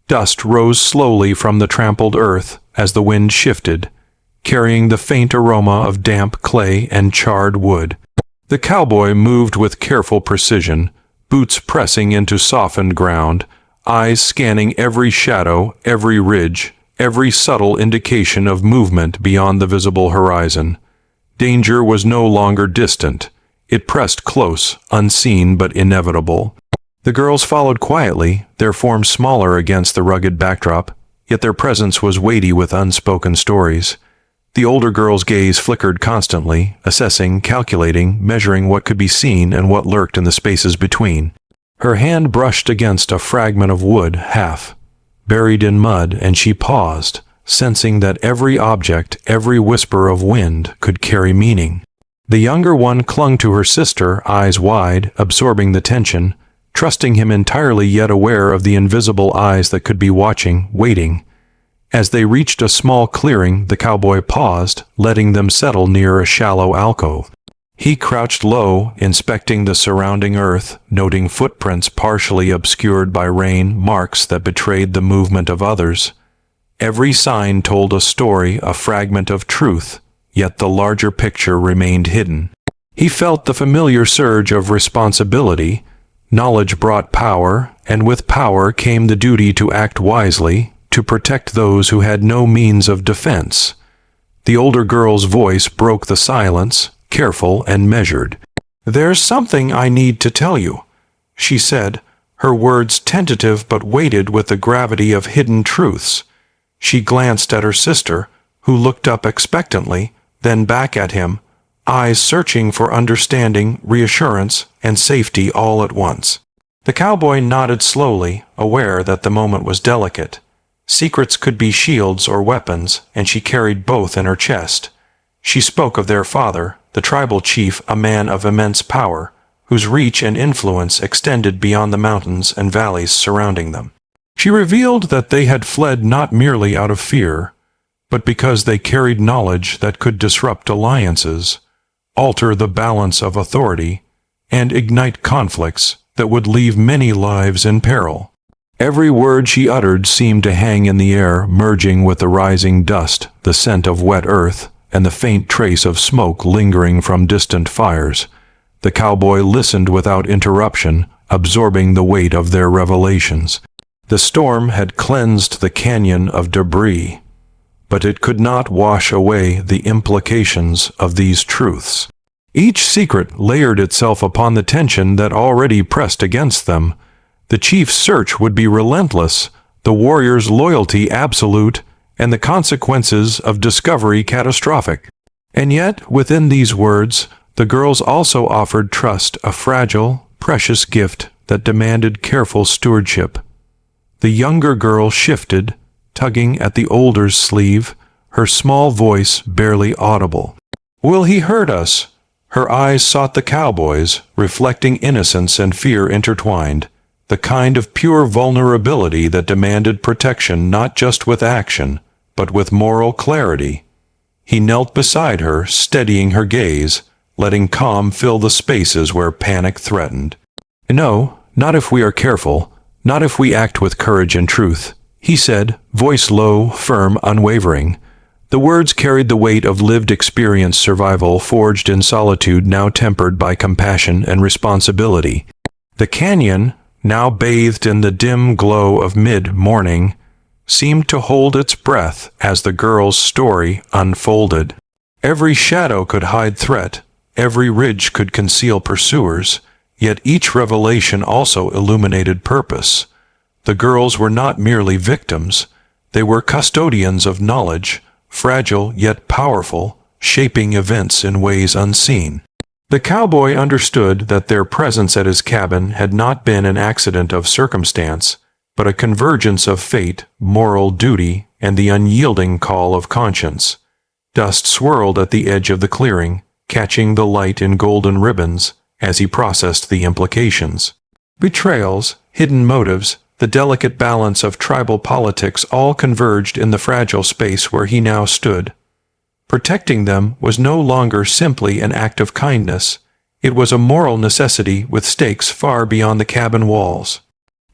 S1: Dust rose slowly from the trampled earth as the wind shifted, carrying the faint aroma of damp clay and charred wood. The cowboy moved with careful precision, boots pressing into softened ground, eyes scanning every shadow, every ridge, every subtle indication of movement beyond the visible horizon. Danger was no longer distant. It pressed close, unseen but inevitable. The girls followed quietly, their forms smaller against the rugged backdrop, yet their presence was weighty with unspoken stories. The older girl's gaze flickered constantly, assessing, calculating, measuring what could be seen and what lurked in the spaces between. Her hand brushed against a fragment of wood, half buried in mud, and she paused, sensing that every object, every whisper of wind could carry meaning. The younger one clung to her sister, eyes wide, absorbing the tension, trusting him entirely yet aware of the invisible eyes that could be watching, waiting. As they reached a small clearing, the cowboy paused, letting them settle near a shallow alcove. He crouched low, inspecting the surrounding earth, noting footprints partially obscured by rain, marks that betrayed the movement of others. Every sign told a story, a fragment of truth, yet the larger picture remained hidden. He felt the familiar surge of responsibility. Knowledge brought power, and with power came the duty to act wisely, to protect those who had no means of defense. The older girl's voice broke the silence, careful and measured. "There's something I need to tell you," she said, her words tentative but weighted with the gravity of hidden truths. She glanced at her sister, who looked up expectantly, then back at him, eyes searching for understanding, reassurance, and safety all at once. The cowboy nodded slowly, aware that the moment was delicate. Secrets could be shields or weapons, and she carried both in her chest. She spoke of their father, the tribal chief, a man of immense power, whose reach and influence extended beyond the mountains and valleys surrounding them. She revealed that they had fled not merely out of fear, but because they carried knowledge that could disrupt alliances, alter the balance of authority, and ignite conflicts that would leave many lives in peril. Every word she uttered seemed to hang in the air, merging with the rising dust, the scent of wet earth, and the faint trace of smoke lingering from distant fires. The cowboy listened without interruption, absorbing the weight of their revelations. The storm had cleansed the canyon of debris, but it could not wash away the implications of these truths. Each secret layered itself upon the tension that already pressed against them. The chief's search would be relentless, the warrior's loyalty absolute, and the consequences of discovery catastrophic. And yet, within these words, the girls also offered trust, a fragile, precious gift that demanded careful stewardship. The younger girl shifted, tugging at the older's sleeve, her small voice barely audible. "Will he hurt us?" Her eyes sought the cowboy's, reflecting innocence and fear intertwined, the kind of pure vulnerability that demanded protection not just with action, but with moral clarity. He knelt beside her, steadying her gaze, letting calm fill the spaces where panic threatened. "No, not if we are careful, not if we act with courage and truth," he said, voice low, firm, unwavering. The words carried the weight of lived experience, survival forged in solitude, now tempered by compassion and responsibility. The canyon, now bathed in the dim glow of mid-morning, seemed to hold its breath as the girl's story unfolded. Every shadow could hide threat, every ridge could conceal pursuers, yet each revelation also illuminated purpose. The girls were not merely victims, they were custodians of knowledge, fragile yet powerful, shaping events in ways unseen. The cowboy understood that their presence at his cabin had not been an accident of circumstance, but a convergence of fate, moral duty, and the unyielding call of conscience. Dust swirled at the edge of the clearing, catching the light in golden ribbons as he processed the implications. Betrayals, hidden motives, the delicate balance of tribal politics all converged in the fragile space where he now stood. Protecting them was no longer simply an act of kindness. It was a moral necessity with stakes far beyond the cabin walls.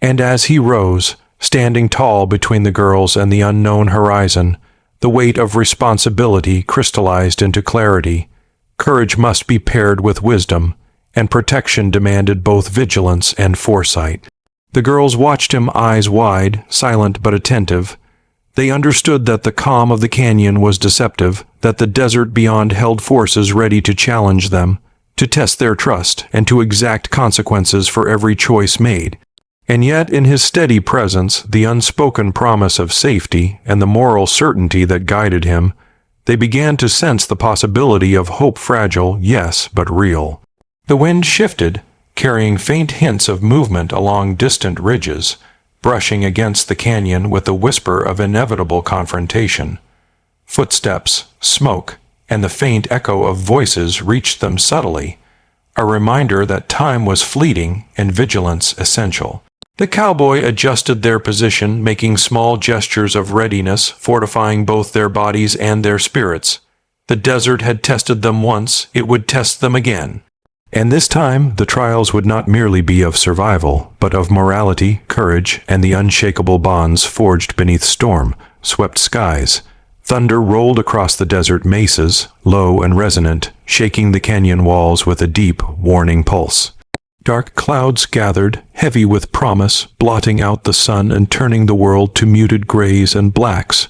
S1: And as he rose, standing tall between the girls and the unknown horizon, the weight of responsibility crystallized into clarity. Courage must be paired with wisdom, and protection demanded both vigilance and foresight. The girls watched him, eyes wide, silent but attentive. They understood that the calm of the canyon was deceptive, that the desert beyond held forces ready to challenge them, to test their trust and to exact consequences for every choice made. And yet in his steady presence, the unspoken promise of safety and the moral certainty that guided him, they began to sense the possibility of hope, fragile, yes, but real. The wind shifted, carrying faint hints of movement along distant ridges, brushing against the canyon with the whisper of inevitable confrontation. Footsteps, smoke, and the faint echo of voices reached them subtly, a reminder that time was fleeting and vigilance essential. The cowboy adjusted their position, making small gestures of readiness, fortifying both their bodies and their spirits. The desert had tested them once, it would test them again. And this time, the trials would not merely be of survival, but of morality, courage, and the unshakable bonds forged beneath storm-swept skies. Thunder rolled across the desert mesas, low and resonant, shaking the canyon walls with a deep, warning pulse. Dark clouds gathered, heavy with promise, blotting out the sun and turning the world to muted grays and blacks.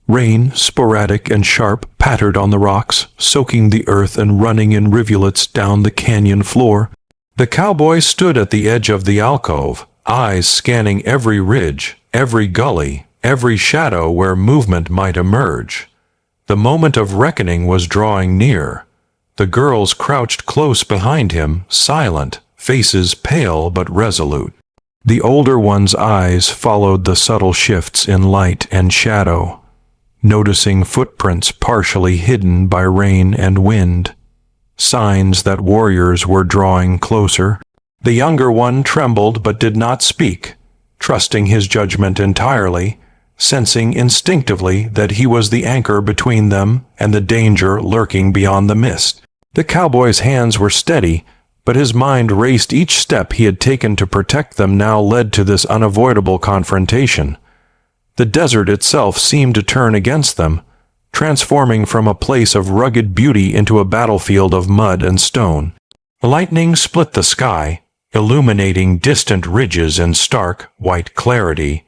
S1: Rain, sporadic and sharp, pattered on the rocks, soaking the earth and running in rivulets down the canyon floor. The cowboy stood at the edge of the alcove, eyes scanning every ridge, every gully, every shadow where movement might emerge. The moment of reckoning was drawing near. The girls crouched close behind him, silent, faces pale but resolute. The older one's eyes followed the subtle shifts in light and shadow, noticing footprints partially hidden by rain and wind, signs that warriors were drawing closer. The younger one trembled but did not speak, trusting his judgment entirely, sensing instinctively that he was the anchor between them and the danger lurking beyond the mist. The cowboy's hands were steady, but his mind raced. Each step he had taken to protect them now led to this unavoidable confrontation. The desert itself seemed to turn against them, transforming from a place of rugged beauty into a battlefield of mud and stone. Lightning split the sky, illuminating distant ridges in stark, white clarity,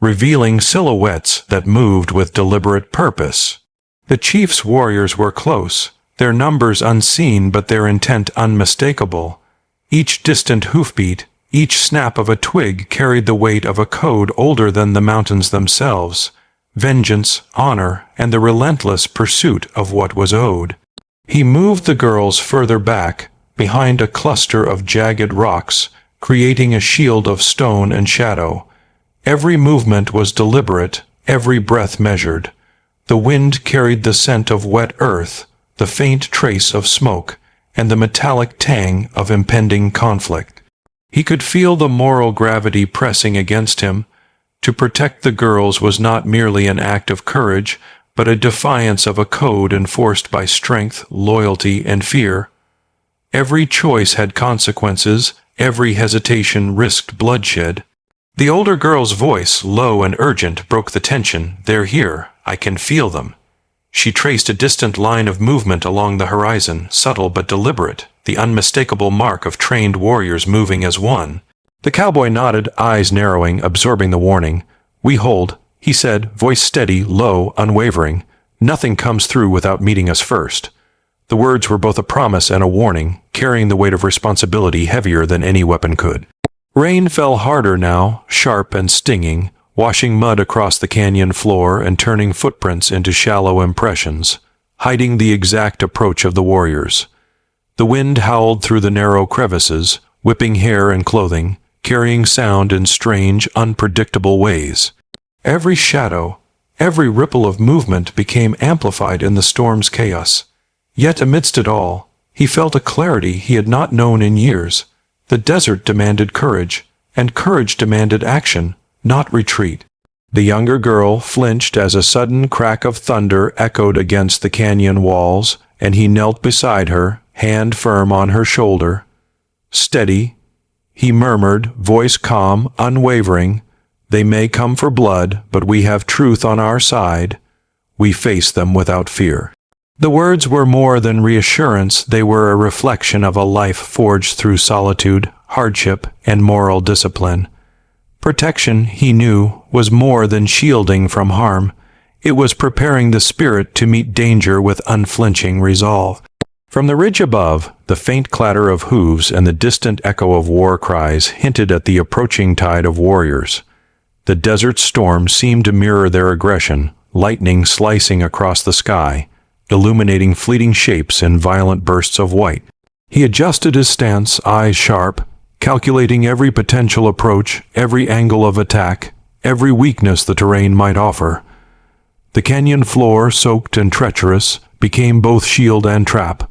S1: revealing silhouettes that moved with deliberate purpose. The chief's warriors were close, their numbers unseen but their intent unmistakable. Each distant hoofbeat, each snap of a twig carried the weight of a code older than the mountains themselves: vengeance, honor, and the relentless pursuit of what was owed. He moved the girls further back, behind a cluster of jagged rocks, creating a shield of stone and shadow. Every movement was deliberate, every breath measured. The wind carried the scent of wet earth, the faint trace of smoke, and the metallic tang of impending conflict. He could feel the moral gravity pressing against him. To protect the girls was not merely an act of courage, but a defiance of a code enforced by strength, loyalty, and fear. Every choice had consequences, every hesitation risked bloodshed. The older girl's voice, low and urgent, broke the tension. "They're here. I can feel them." She traced a distant line of movement along the horizon, subtle but deliberate, the unmistakable mark of trained warriors moving as one. The cowboy nodded, eyes narrowing, absorbing the warning. "We hold," he said, voice steady, low, unwavering. "Nothing comes through without meeting us first." The words were both a promise and a warning, carrying the weight of responsibility heavier than any weapon could. Rain fell harder now, sharp and stinging, washing mud across the canyon floor and turning footprints into shallow impressions, hiding the exact approach of the warriors. The wind howled through the narrow crevices, whipping hair and clothing, carrying sound in strange, unpredictable ways. Every shadow, every ripple of movement became amplified in the storm's chaos. Yet amidst it all, he felt a clarity he had not known in years. The desert demanded courage, and courage demanded action, not retreat. The younger girl flinched as a sudden crack of thunder echoed against the canyon walls, and he knelt beside her, hand firm on her shoulder. "Steady," he murmured, voice calm, unwavering. "They may come for blood, but we have truth on our side. We face them without fear." The words were more than reassurance, they were a reflection of a life forged through solitude, hardship, and moral discipline. Protection, he knew, was more than shielding from harm. It was preparing the spirit to meet danger with unflinching resolve. From the ridge above, the faint clatter of hooves and the distant echo of war cries hinted at the approaching tide of warriors. The desert storm seemed to mirror their aggression, lightning slicing across the sky, illuminating fleeting shapes in violent bursts of white. He adjusted his stance, eyes sharp, calculating every potential approach, every angle of attack, every weakness the terrain might offer. The canyon floor, soaked and treacherous, became both shield and trap,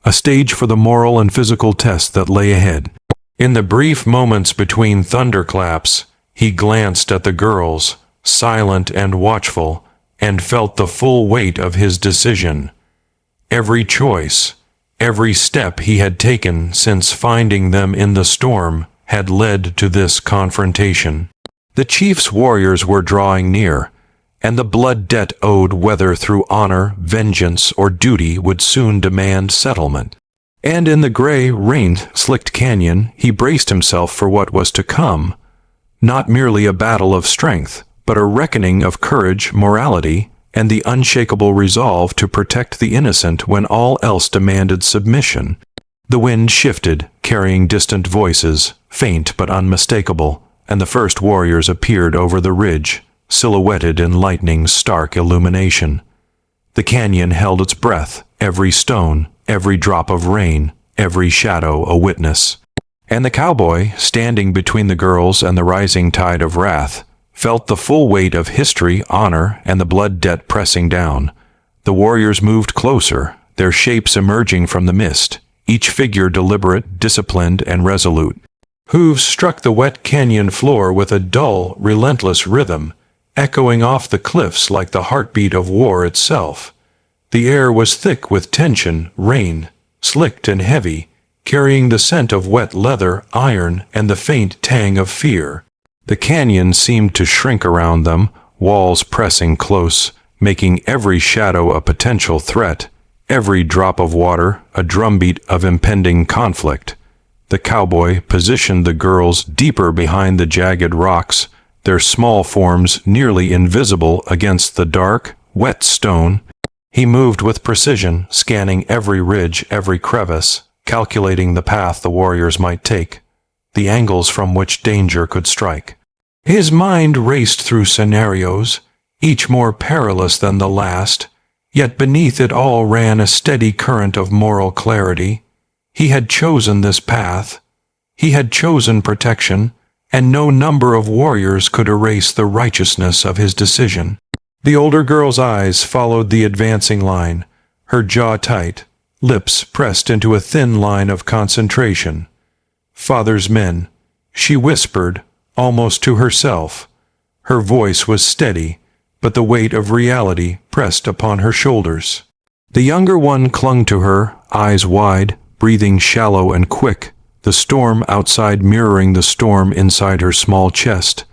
S1: a stage for the moral and physical test that lay ahead. In the brief moments between thunderclaps, he glanced at the girls, silent and watchful, and felt the full weight of his decision. Every choice, every step he had taken since finding them in the storm had led to this confrontation. The chief's warriors were drawing near, and the blood debt owed, whether through honor, vengeance, or duty, would soon demand settlement. And in the gray, rain-slicked canyon, he braced himself for what was to come. Not merely a battle of strength, but a reckoning of courage, morality, and the unshakable resolve to protect the innocent when all else demanded submission. The wind shifted, carrying distant voices, faint but unmistakable, and the first warriors appeared over the ridge, silhouetted in lightning's stark illumination. The canyon held its breath, every stone, every drop of rain, every shadow a witness. And the cowboy, standing between the girls and the rising tide of wrath, felt the full weight of history, honor, and the blood debt pressing down. The warriors moved closer, their shapes emerging from the mist, each figure deliberate, disciplined, and resolute. Hooves struck the wet canyon floor with a dull, relentless rhythm, echoing off the cliffs like the heartbeat of war itself. The air was thick with tension, rain, slicked and heavy, carrying the scent of wet leather, iron, and the faint tang of fear. The canyon seemed to shrink around them, walls pressing close, making every shadow a potential threat, every drop of water a drumbeat of impending conflict. The cowboy positioned the girls deeper behind the jagged rocks, their small forms nearly invisible against the dark, wet stone. He moved with precision, scanning every ridge, every crevice, calculating the path the warriors might take, the angles from which danger could strike. His mind raced through scenarios, each more perilous than the last, yet beneath it all ran a steady current of moral clarity. He had chosen this path. He had chosen protection, and no number of warriors could erase the righteousness of his decision. The older girl's eyes followed the advancing line, her jaw tight, lips pressed into a thin line of concentration. "Father's men," she whispered, almost to herself. Her voice was steady, but the weight of reality pressed upon her shoulders. The younger one clung to her, eyes wide, breathing shallow and quick, the storm outside mirroring the storm inside her small chest.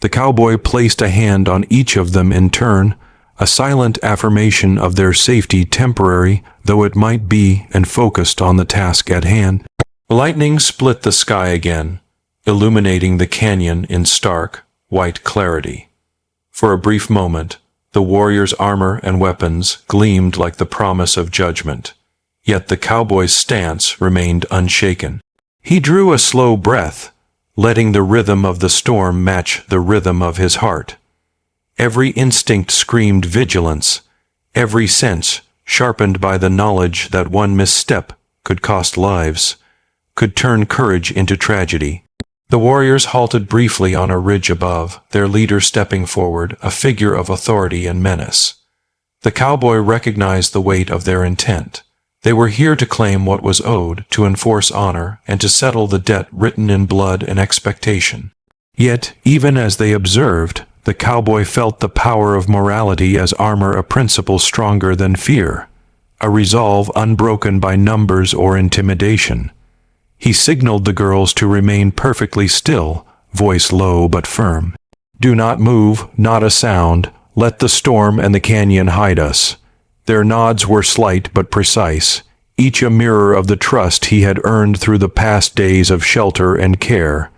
S1: The cowboy placed a hand on each of them in turn, a silent affirmation of their safety, temporary though it might be, and focused on the task at hand. Lightning split the sky again, illuminating the canyon in stark, white clarity. For a brief moment, the warrior's armor and weapons gleamed like the promise of judgment, yet the cowboy's stance remained unshaken. He drew a slow breath, letting the rhythm of the storm match the rhythm of his heart. Every instinct screamed vigilance, every sense sharpened by the knowledge that one misstep could cost lives, could turn courage into tragedy. The warriors halted briefly on a ridge above, their leader stepping forward, a figure of authority and menace. The cowboy recognized the weight of their intent. They were here to claim what was owed, to enforce honor, and to settle the debt written in blood and expectation. Yet, even as they observed, the cowboy felt the power of morality as armor, a principle stronger than fear, a resolve unbroken by numbers or intimidation. He signaled the girls to remain perfectly still, voice low but firm. "Do not move, not a sound. Let the storm and the canyon hide us." Their nods were slight but precise, each a mirror of the trust he had earned through the past days of shelter and care.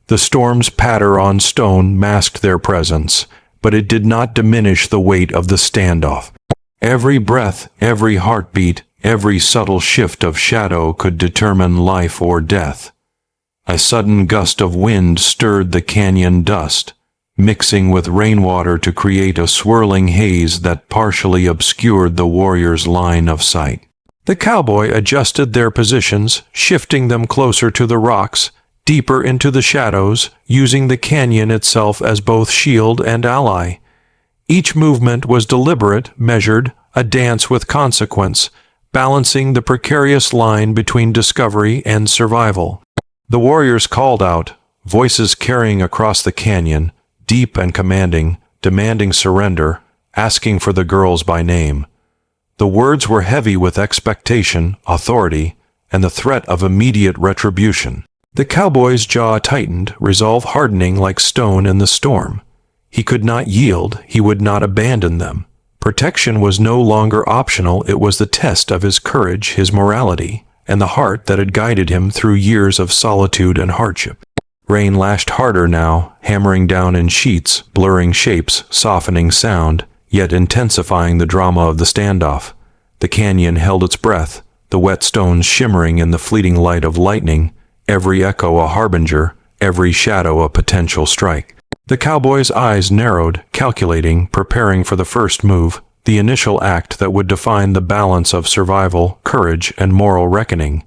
S1: The storm's patter on stone masked their presence, but it did not diminish the weight of the standoff. Every breath, every heartbeat, Every subtle shift of shadow could determine life or death. A sudden gust of wind stirred the canyon dust, mixing with rainwater to create a swirling haze that partially obscured the warriors' line of sight. The cowboy adjusted their positions, shifting them closer to the rocks, deeper into the shadows, using the canyon itself as both shield and ally. Each movement was deliberate, measured, a dance with consequence, balancing the precarious line between discovery and survival. The warriors called out, voices carrying across the canyon, deep and commanding, demanding surrender, asking for the girls by name. The words were heavy with expectation, authority, and the threat of immediate retribution. The cowboy's jaw tightened, resolve hardening like stone in the storm. He could not yield, he would not abandon them. Protection was no longer optional, it was the test of his courage, his morality, and the heart that had guided him through years of solitude and hardship. Rain lashed harder now, hammering down in sheets, blurring shapes, softening sound, yet intensifying the drama of the standoff. The canyon held its breath, the wet stones shimmering in the fleeting light of lightning, every echo a harbinger, every shadow a potential strike. The cowboy's eyes narrowed, calculating, preparing for the first move, the initial act that would define the balance of survival, courage, and moral reckoning.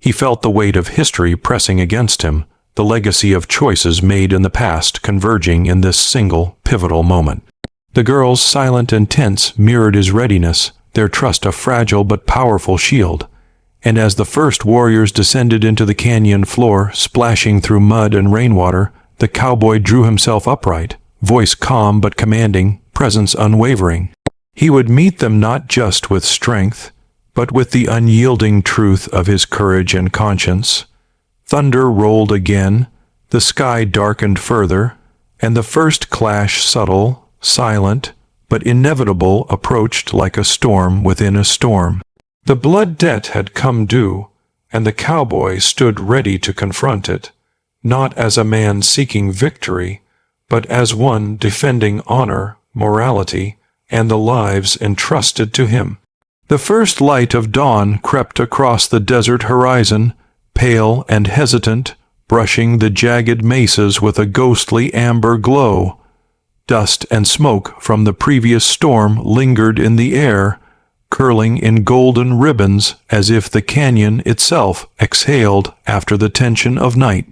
S1: He felt the weight of history pressing against him, the legacy of choices made in the past converging in this single, pivotal moment. The girls, silent and tense, mirrored his readiness, their trust a fragile but powerful shield. And as the first warriors descended into the canyon floor, splashing through mud and rainwater, the cowboy drew himself upright, voice calm but commanding, presence unwavering. He would meet them not just with strength, but with the unyielding truth of his courage and conscience. Thunder rolled again, the sky darkened further, and the first clash, subtle, silent, but inevitable, approached like a storm within a storm. The blood debt had come due, and the cowboy stood ready to confront it, not as a man seeking victory, but as one defending honor, morality, and the lives entrusted to him. The first light of dawn crept across the desert horizon, pale and hesitant, brushing the jagged mesas with a ghostly amber glow. Dust and smoke from the previous storm lingered in the air, curling in golden ribbons as if the canyon itself exhaled after the tension of night.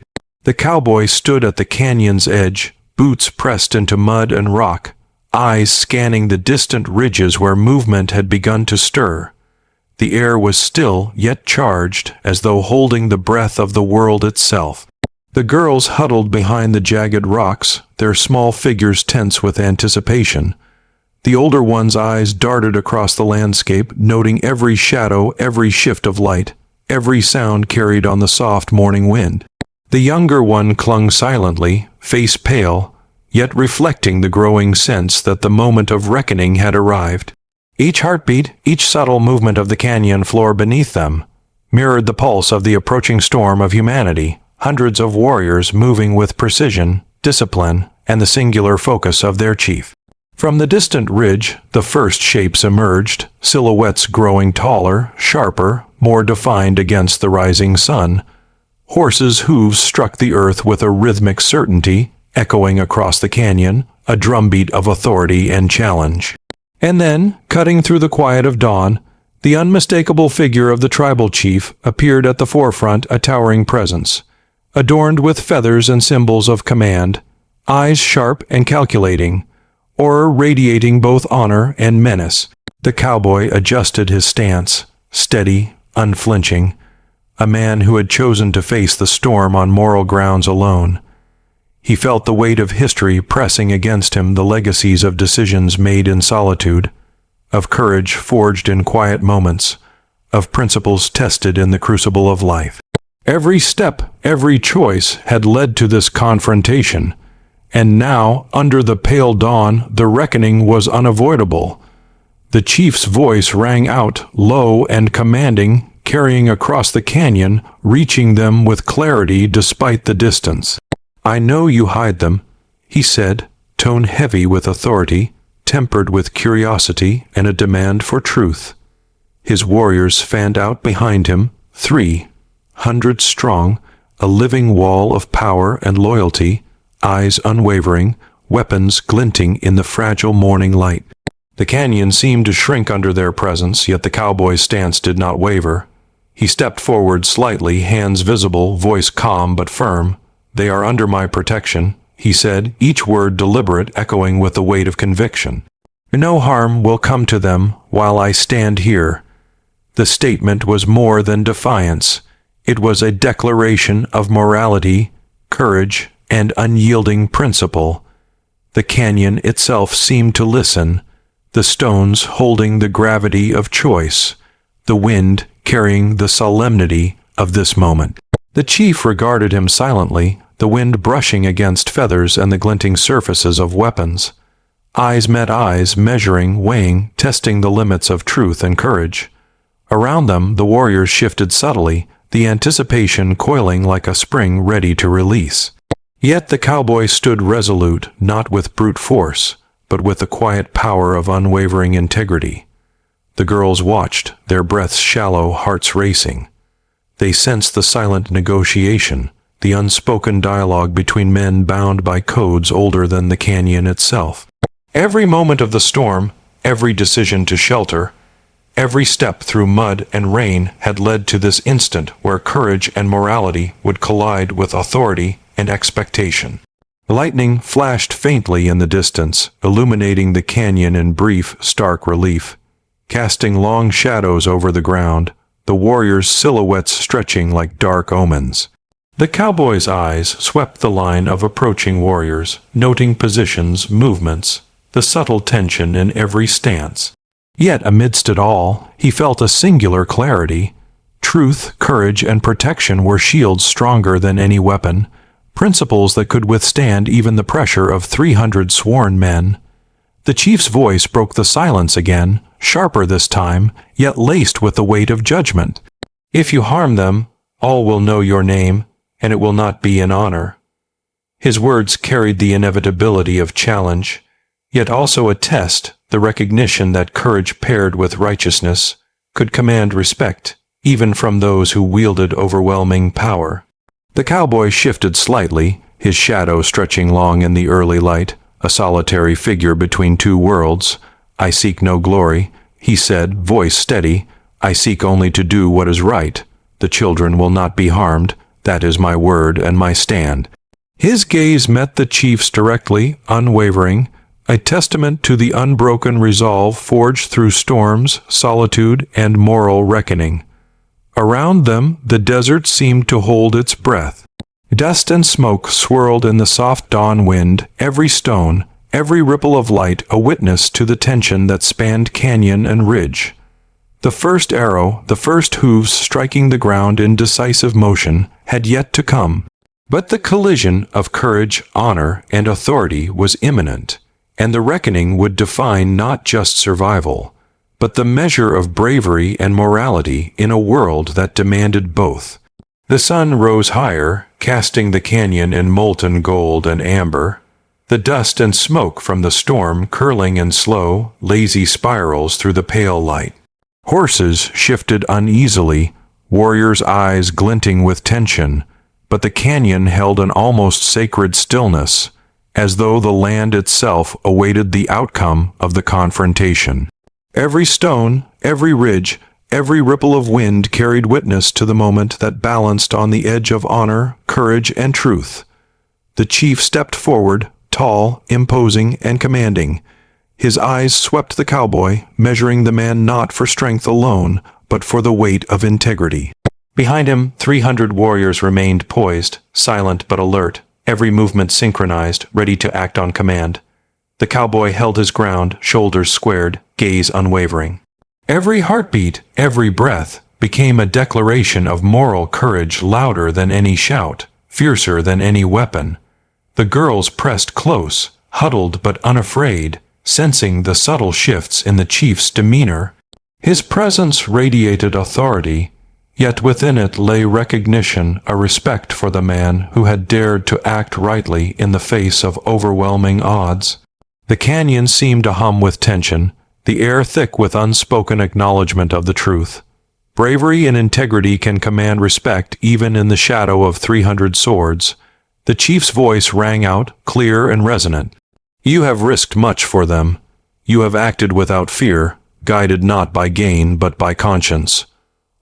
S1: The cowboy stood at the canyon's edge, boots pressed into mud and rock, eyes scanning the distant ridges where movement had begun to stir. The air was still, yet charged, as though holding the breath of the world itself. The girls huddled behind the jagged rocks, their small figures tense with anticipation. The older one's eyes darted across the landscape, noting every shadow, every shift of light, every sound carried on the soft morning wind. The younger one clung silently, face pale, yet reflecting the growing sense that the moment of reckoning had arrived. Each heartbeat, each subtle movement of the canyon floor beneath them, mirrored the pulse of the approaching storm of humanity, hundreds of warriors moving with precision, discipline, and the singular focus of their chief. From the distant ridge, the first shapes emerged, silhouettes growing taller, sharper, more defined against the rising sun. Horses' hooves struck the earth with a rhythmic certainty, echoing across the canyon, a drumbeat of authority and challenge. And then, cutting through the quiet of dawn, the unmistakable figure of the tribal chief appeared at the forefront, a towering presence, adorned with feathers and symbols of command, eyes sharp and calculating, aura radiating both honor and menace. The cowboy adjusted his stance, steady, unflinching, a man who had chosen to face the storm on moral grounds alone. He felt the weight of history pressing against him, the legacies of decisions made in solitude, of courage forged in quiet moments, of principles tested in the crucible of life. Every step, every choice had led to this confrontation, and now, under the pale dawn, the reckoning was unavoidable. The chief's voice rang out, low and commanding, carrying across the canyon, reaching them with clarity despite the distance. "I know you hide them," he said, tone heavy with authority, tempered with curiosity and a demand for truth. His warriors fanned out behind him, 300 strong, a living wall of power and loyalty, eyes unwavering, weapons glinting in the fragile morning light. The canyon seemed to shrink under their presence, yet the cowboy's stance did not waver. He stepped forward slightly, hands visible, voice calm but firm. "They are under my protection," he said, each word deliberate, echoing with the weight of conviction. "No harm will come to them while I stand here." The statement was more than defiance. It was a declaration of morality, courage, and unyielding principle. The canyon itself seemed to listen, the stones holding the gravity of choice, the wind carrying the solemnity of this moment. The chief regarded him silently, the wind brushing against feathers and the glinting surfaces of weapons. Eyes met eyes, measuring, weighing, testing the limits of truth and courage. Around them, the warriors shifted subtly, the anticipation coiling like a spring ready to release. Yet the cowboy stood resolute, not with brute force, but with the quiet power of unwavering integrity. The girls watched, their breaths shallow, hearts racing. They sensed the silent negotiation, the unspoken dialogue between men bound by codes older than the canyon itself. Every moment of the storm, every decision to shelter, every step through mud and rain had led to this instant where courage and morality would collide with authority and expectation. Lightning flashed faintly in the distance, illuminating the canyon in brief, stark relief, casting long shadows over the ground, the warriors' silhouettes stretching like dark omens. The cowboy's eyes swept the line of approaching warriors, noting positions, movements, the subtle tension in every stance. Yet amidst it all, he felt a singular clarity. Truth, courage, and protection were shields stronger than any weapon, principles that could withstand even the pressure of 300 sworn men. The chief's voice broke the silence again, sharper this time, yet laced with the weight of judgment. "If you harm them, all will know your name, and it will not be in honor." His words carried the inevitability of challenge, yet also a test, the recognition that courage paired with righteousness could command respect, even from those who wielded overwhelming power. The cowboy shifted slightly, his shadow stretching long in the early light, a solitary figure between two worlds. "I seek no glory," he said, voice steady. "I seek only to do what is right. The children will not be harmed. That is my word and my stand." His gaze met the chief's directly, unwavering, a testament to the unbroken resolve forged through storms, solitude, and moral reckoning. Around them, the desert seemed to hold its breath. Dust and smoke swirled in the soft dawn wind, every stone, every ripple of light a witness to the tension that spanned canyon and ridge. The first arrow, the first hooves striking the ground in decisive motion, had yet to come. But the collision of courage, honor, and authority was imminent, and the reckoning would define not just survival, but the measure of bravery and morality in a world that demanded both. The sun rose higher, casting the canyon in molten gold and amber, the dust and smoke from the storm curling in slow, lazy spirals through the pale light. Horses shifted uneasily, warriors' eyes glinting with tension, but the canyon held an almost sacred stillness, as though the land itself awaited the outcome of the confrontation. Every stone, every ridge, every ripple of wind carried witness to the moment that balanced on the edge of honor, courage, and truth. The chief stepped forward, tall, imposing, and commanding. His eyes swept the cowboy, measuring the man not for strength alone, but for the weight of integrity. Behind him, 300 warriors remained poised, silent but alert, every movement synchronized, ready to act on command. The cowboy held his ground, shoulders squared, gaze unwavering. Every heartbeat, every breath, became a declaration of moral courage louder than any shout, fiercer than any weapon. The girls pressed close, huddled but unafraid, sensing the subtle shifts in the chief's demeanor. His presence radiated authority, yet within it lay recognition, a respect for the man who had dared to act rightly in the face of overwhelming odds. The canyon seemed to hum with tension, the air thick with unspoken acknowledgment of the truth. Bravery and integrity can command respect even in the shadow of 300 swords. The chief's voice rang out, clear and resonant. You have risked much for them. You have acted without fear, guided not by gain but by conscience.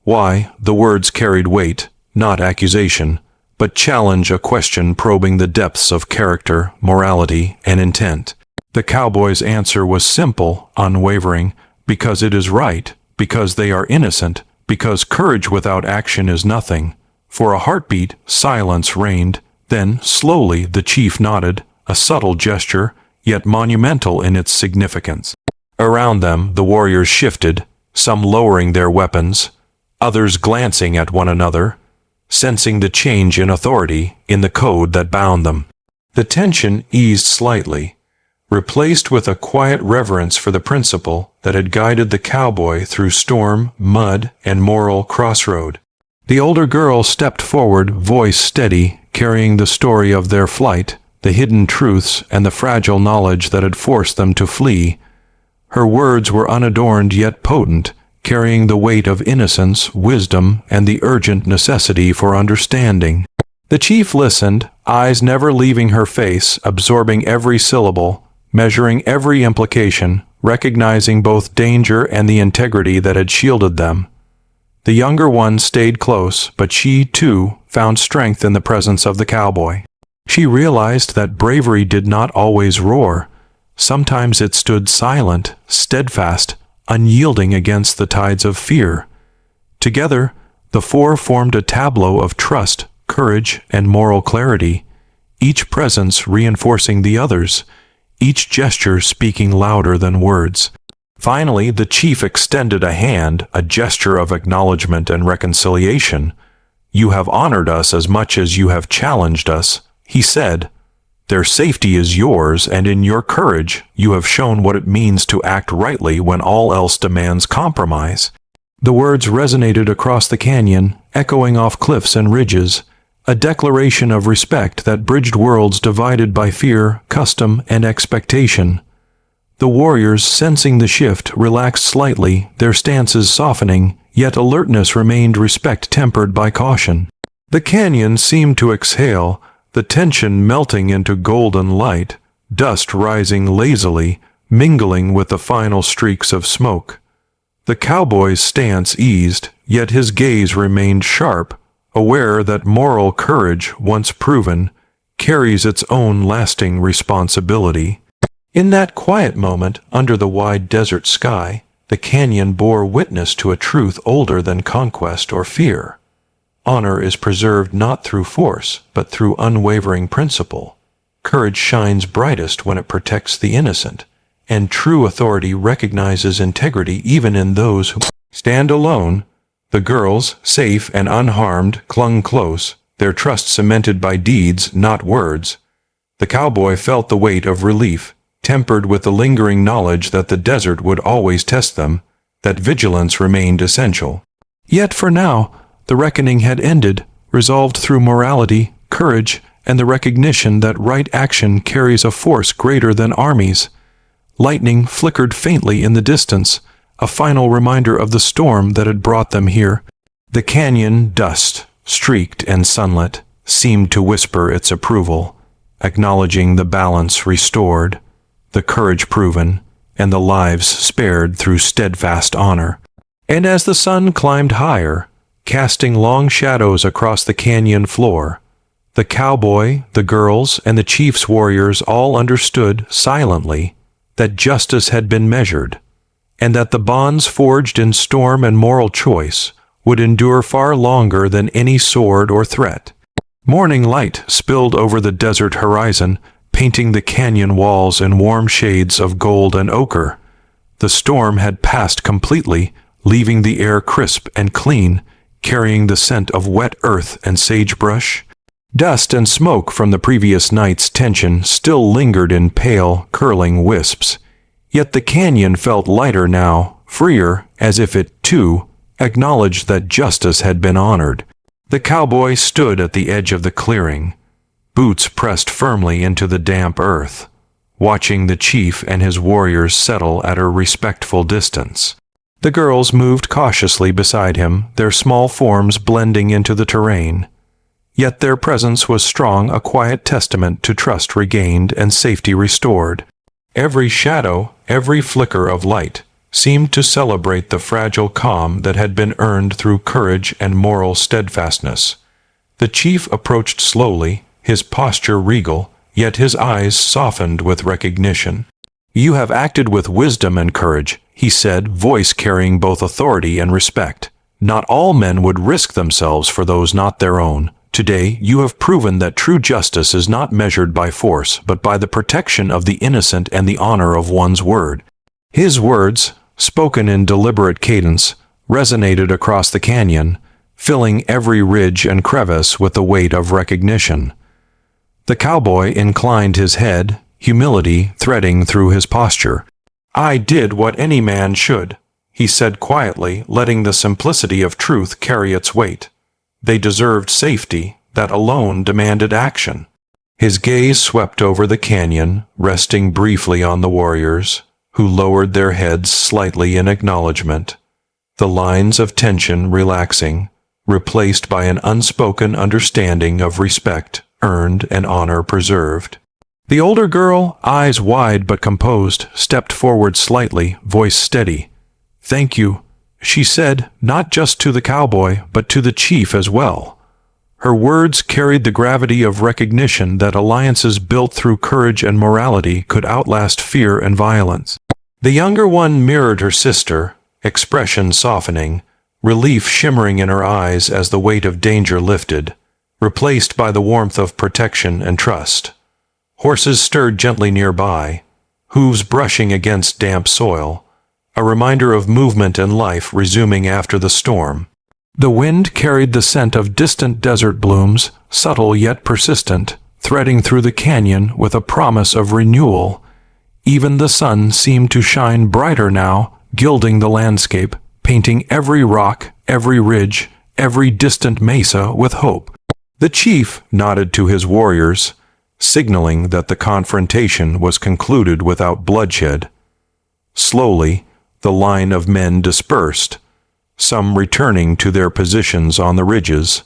S1: Why, the words carried weight, not accusation, but challenge, a question probing the depths of character, morality, and intent. The cowboy's answer was simple, unwavering, because it is right, because they are innocent, because courage without action is nothing. For a heartbeat, silence reigned. Then, slowly, the chief nodded, a subtle gesture, yet monumental in its significance. Around them, the warriors shifted, some lowering their weapons, others glancing at one another, sensing the change in authority, in the code that bound them. The tension eased slightly, replaced with a quiet reverence for the principle that had guided the cowboy through storm, mud, and moral crossroad. The older girl stepped forward, voice steady, carrying the story of their flight, the hidden truths, and the fragile knowledge that had forced them to flee. Her words were unadorned yet potent, carrying the weight of innocence, wisdom, and the urgent necessity for understanding. The chief listened, eyes never leaving her face, absorbing every syllable, measuring every implication, recognizing both danger and the integrity that had shielded them. The younger one stayed close, but she, too, found strength in the presence of the cowboy. She realized that bravery did not always roar. Sometimes it stood silent, steadfast, unyielding against the tides of fear. Together, the four formed a tableau of trust, courage, and moral clarity, each presence reinforcing the others, each gesture speaking louder than words. Finally, the chief extended a hand, a gesture of acknowledgement and reconciliation. You have honored us as much as you have challenged us, he said. Their safety is yours, and in your courage, you have shown what it means to act rightly when all else demands compromise. The words resonated across the canyon, echoing off cliffs and ridges, a declaration of respect that bridged worlds divided by fear, custom, and expectation. The warriors, sensing the shift, relaxed slightly, their stances softening, yet alertness remained, respect tempered by caution. The canyon seemed to exhale, the tension melting into golden light, dust rising lazily, mingling with the final streaks of smoke. The cowboy's stance eased, yet his gaze remained sharp, aware that moral courage, once proven, carries its own lasting responsibility. In that quiet moment, under the wide desert sky, the canyon bore witness to a truth older than conquest or fear. Honor is preserved not through force, but through unwavering principle. Courage shines brightest when it protects the innocent, and true authority recognizes integrity even in those who stand alone. The girls, safe and unharmed, clung close, their trust cemented by deeds, not words. The cowboy felt the weight of relief, tempered with the lingering knowledge that the desert would always test them, that vigilance remained essential. Yet for now, the reckoning had ended, resolved through morality, courage, and the recognition that right action carries a force greater than armies. Lightning flickered faintly in the distance, a final reminder of the storm that had brought them here. The canyon, dust, streaked and sunlit, seemed to whisper its approval, acknowledging the balance restored, the courage proven, and the lives spared through steadfast honor. And as the sun climbed higher, casting long shadows across the canyon floor, the cowboy, the girls, and the chief's warriors all understood, silently, that justice had been measured, and that the bonds forged in storm and moral choice would endure far longer than any sword or threat. Morning light spilled over the desert horizon, painting the canyon walls in warm shades of gold and ochre. The storm had passed completely, leaving the air crisp and clean, carrying the scent of wet earth and sagebrush. Dust and smoke from the previous night's tension still lingered in pale, curling wisps. Yet the canyon felt lighter now, freer, as if it, too, acknowledged that justice had been honored. The cowboy stood at the edge of the clearing, boots pressed firmly into the damp earth. watching the chief and his warriors settle at a respectful distance. The girls moved cautiously beside him, their small forms blending into the terrain. Yet their presence was strong, a quiet testament to trust regained and safety restored. Every shadow, every flicker of light, seemed to celebrate the fragile calm that had been earned through courage and moral steadfastness. The chief approached slowly, his posture regal, yet his eyes softened with recognition. "You have acted with wisdom and courage," he said, voice carrying both authority and respect. "Not all men would risk themselves for those not their own. Today, you have proven that true justice is not measured by force, but by the protection of the innocent and the honor of one's word." His words, spoken in deliberate cadence, resonated across the canyon, filling every ridge and crevice with the weight of recognition. The cowboy inclined his head, humility threading through his posture. "I did what any man should," he said quietly, letting the simplicity of truth carry its weight. They deserved safety, that alone demanded action. His gaze swept over the canyon, resting briefly on the warriors, who lowered their heads slightly in acknowledgement, the lines of tension relaxing, replaced by an unspoken understanding of respect earned and honor preserved. The older girl, eyes wide but composed, stepped forward slightly, voice steady. "Thank you," she said, not just to the cowboy, but to the chief as well. Her words carried the gravity of recognition that alliances built through courage and morality could outlast fear and violence. The younger one mirrored her sister, expression softening, relief shimmering in her eyes as the weight of danger lifted, replaced by the warmth of protection and trust. Horses stirred gently nearby, hooves brushing against damp soil, a reminder of movement and life resuming after the storm. The wind carried the scent of distant desert blooms, subtle yet persistent, threading through the canyon with a promise of renewal. Even the sun seemed to shine brighter now, gilding the landscape, painting every rock, every ridge, every distant mesa with hope. The chief nodded to his warriors, signaling that the confrontation was concluded without bloodshed. Slowly, the line of men dispersed, some returning to their positions on the ridges,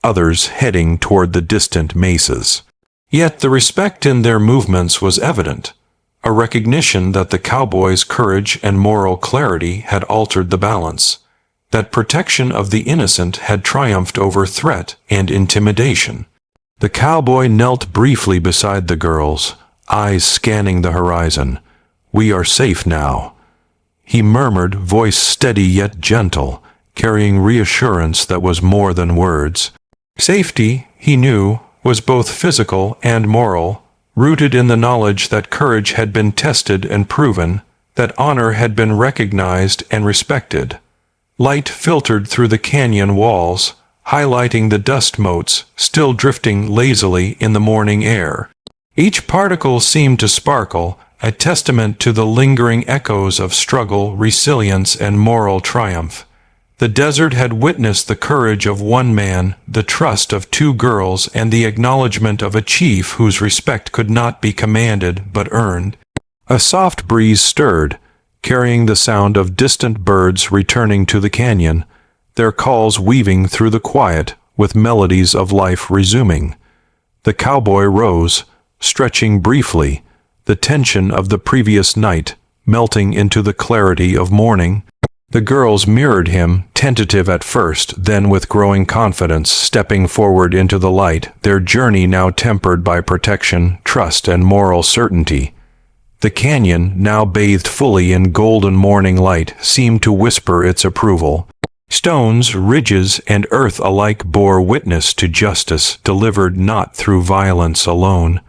S1: others heading toward the distant mesas. Yet the respect in their movements was evident, a recognition that the cowboy's courage and moral clarity had altered the balance, that protection of the innocent had triumphed over threat and intimidation. The cowboy knelt briefly beside the girls, eyes scanning the horizon. "We are safe now," he murmured, voice steady yet gentle, carrying reassurance that was more than words. Safety, he knew, was both physical and moral, rooted in the knowledge that courage had been tested and proven, that honor had been recognized and respected. Light filtered through the canyon walls, highlighting the dust motes still drifting lazily in the morning air. Each particle seemed to sparkle, a testament to the lingering echoes of struggle, resilience, and moral triumph. The desert had witnessed the courage of one man, the trust of two girls, and the acknowledgement of a chief whose respect could not be commanded but earned. A soft breeze stirred, carrying the sound of distant birds returning to the canyon, their calls weaving through the quiet with melodies of life resuming. The cowboy rose, stretching briefly, the tension of the previous night melting into the clarity of morning. The girls mirrored him, tentative at first, then with growing confidence stepping forward into the light, their journey now tempered by protection, trust, and moral certainty. The canyon, now bathed fully in golden morning light, seemed to whisper its approval. Stones, ridges, and earth alike bore witness to justice delivered not through violence alone,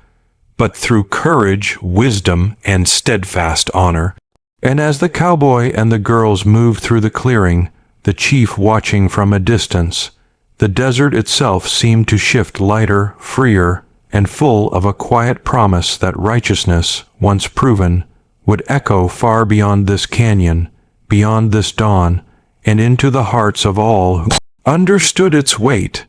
S1: but through courage, wisdom, and steadfast honor. And as the cowboy and the girls moved through the clearing, the chief watching from a distance, the desert itself seemed to shift lighter, freer, and full of a quiet promise that righteousness, once proven, would echo far beyond this canyon, beyond this dawn, and into the hearts of all who understood its weight.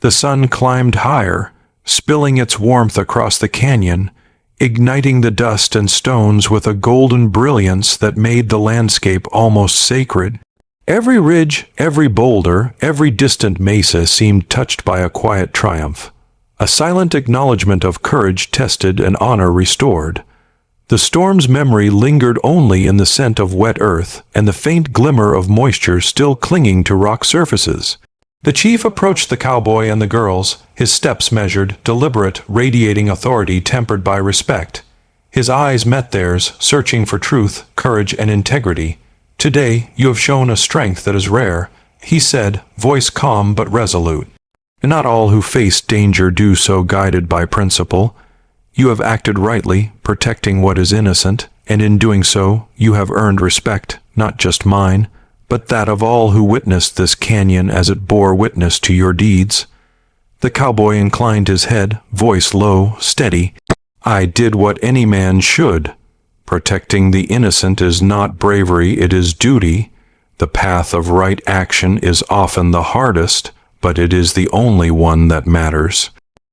S1: The sun climbed higher, spilling its warmth across the canyon, igniting the dust and stones with a golden brilliance that made the landscape almost sacred. Every ridge, every boulder, every distant mesa seemed touched by a quiet triumph, a silent acknowledgement of courage tested and honor restored. The storm's memory lingered only in the scent of wet earth and the faint glimmer of moisture still clinging to rock surfaces. The chief approached the cowboy and the girls, his steps measured, deliberate, radiating authority tempered by respect. His eyes met theirs, searching for truth, courage, and integrity. "Today, you have shown a strength that is rare," he said, voice calm but resolute. "Not all who face danger do so guided by principle. You have acted rightly, protecting what is innocent, and in doing so, you have earned respect, not just mine, but that of all who witnessed this canyon as it bore witness to your deeds." The cowboy inclined his head, voice low, steady. "I did what any man should. Protecting the innocent is not bravery, it is duty. The path of right action is often the hardest, but it is the only one that matters."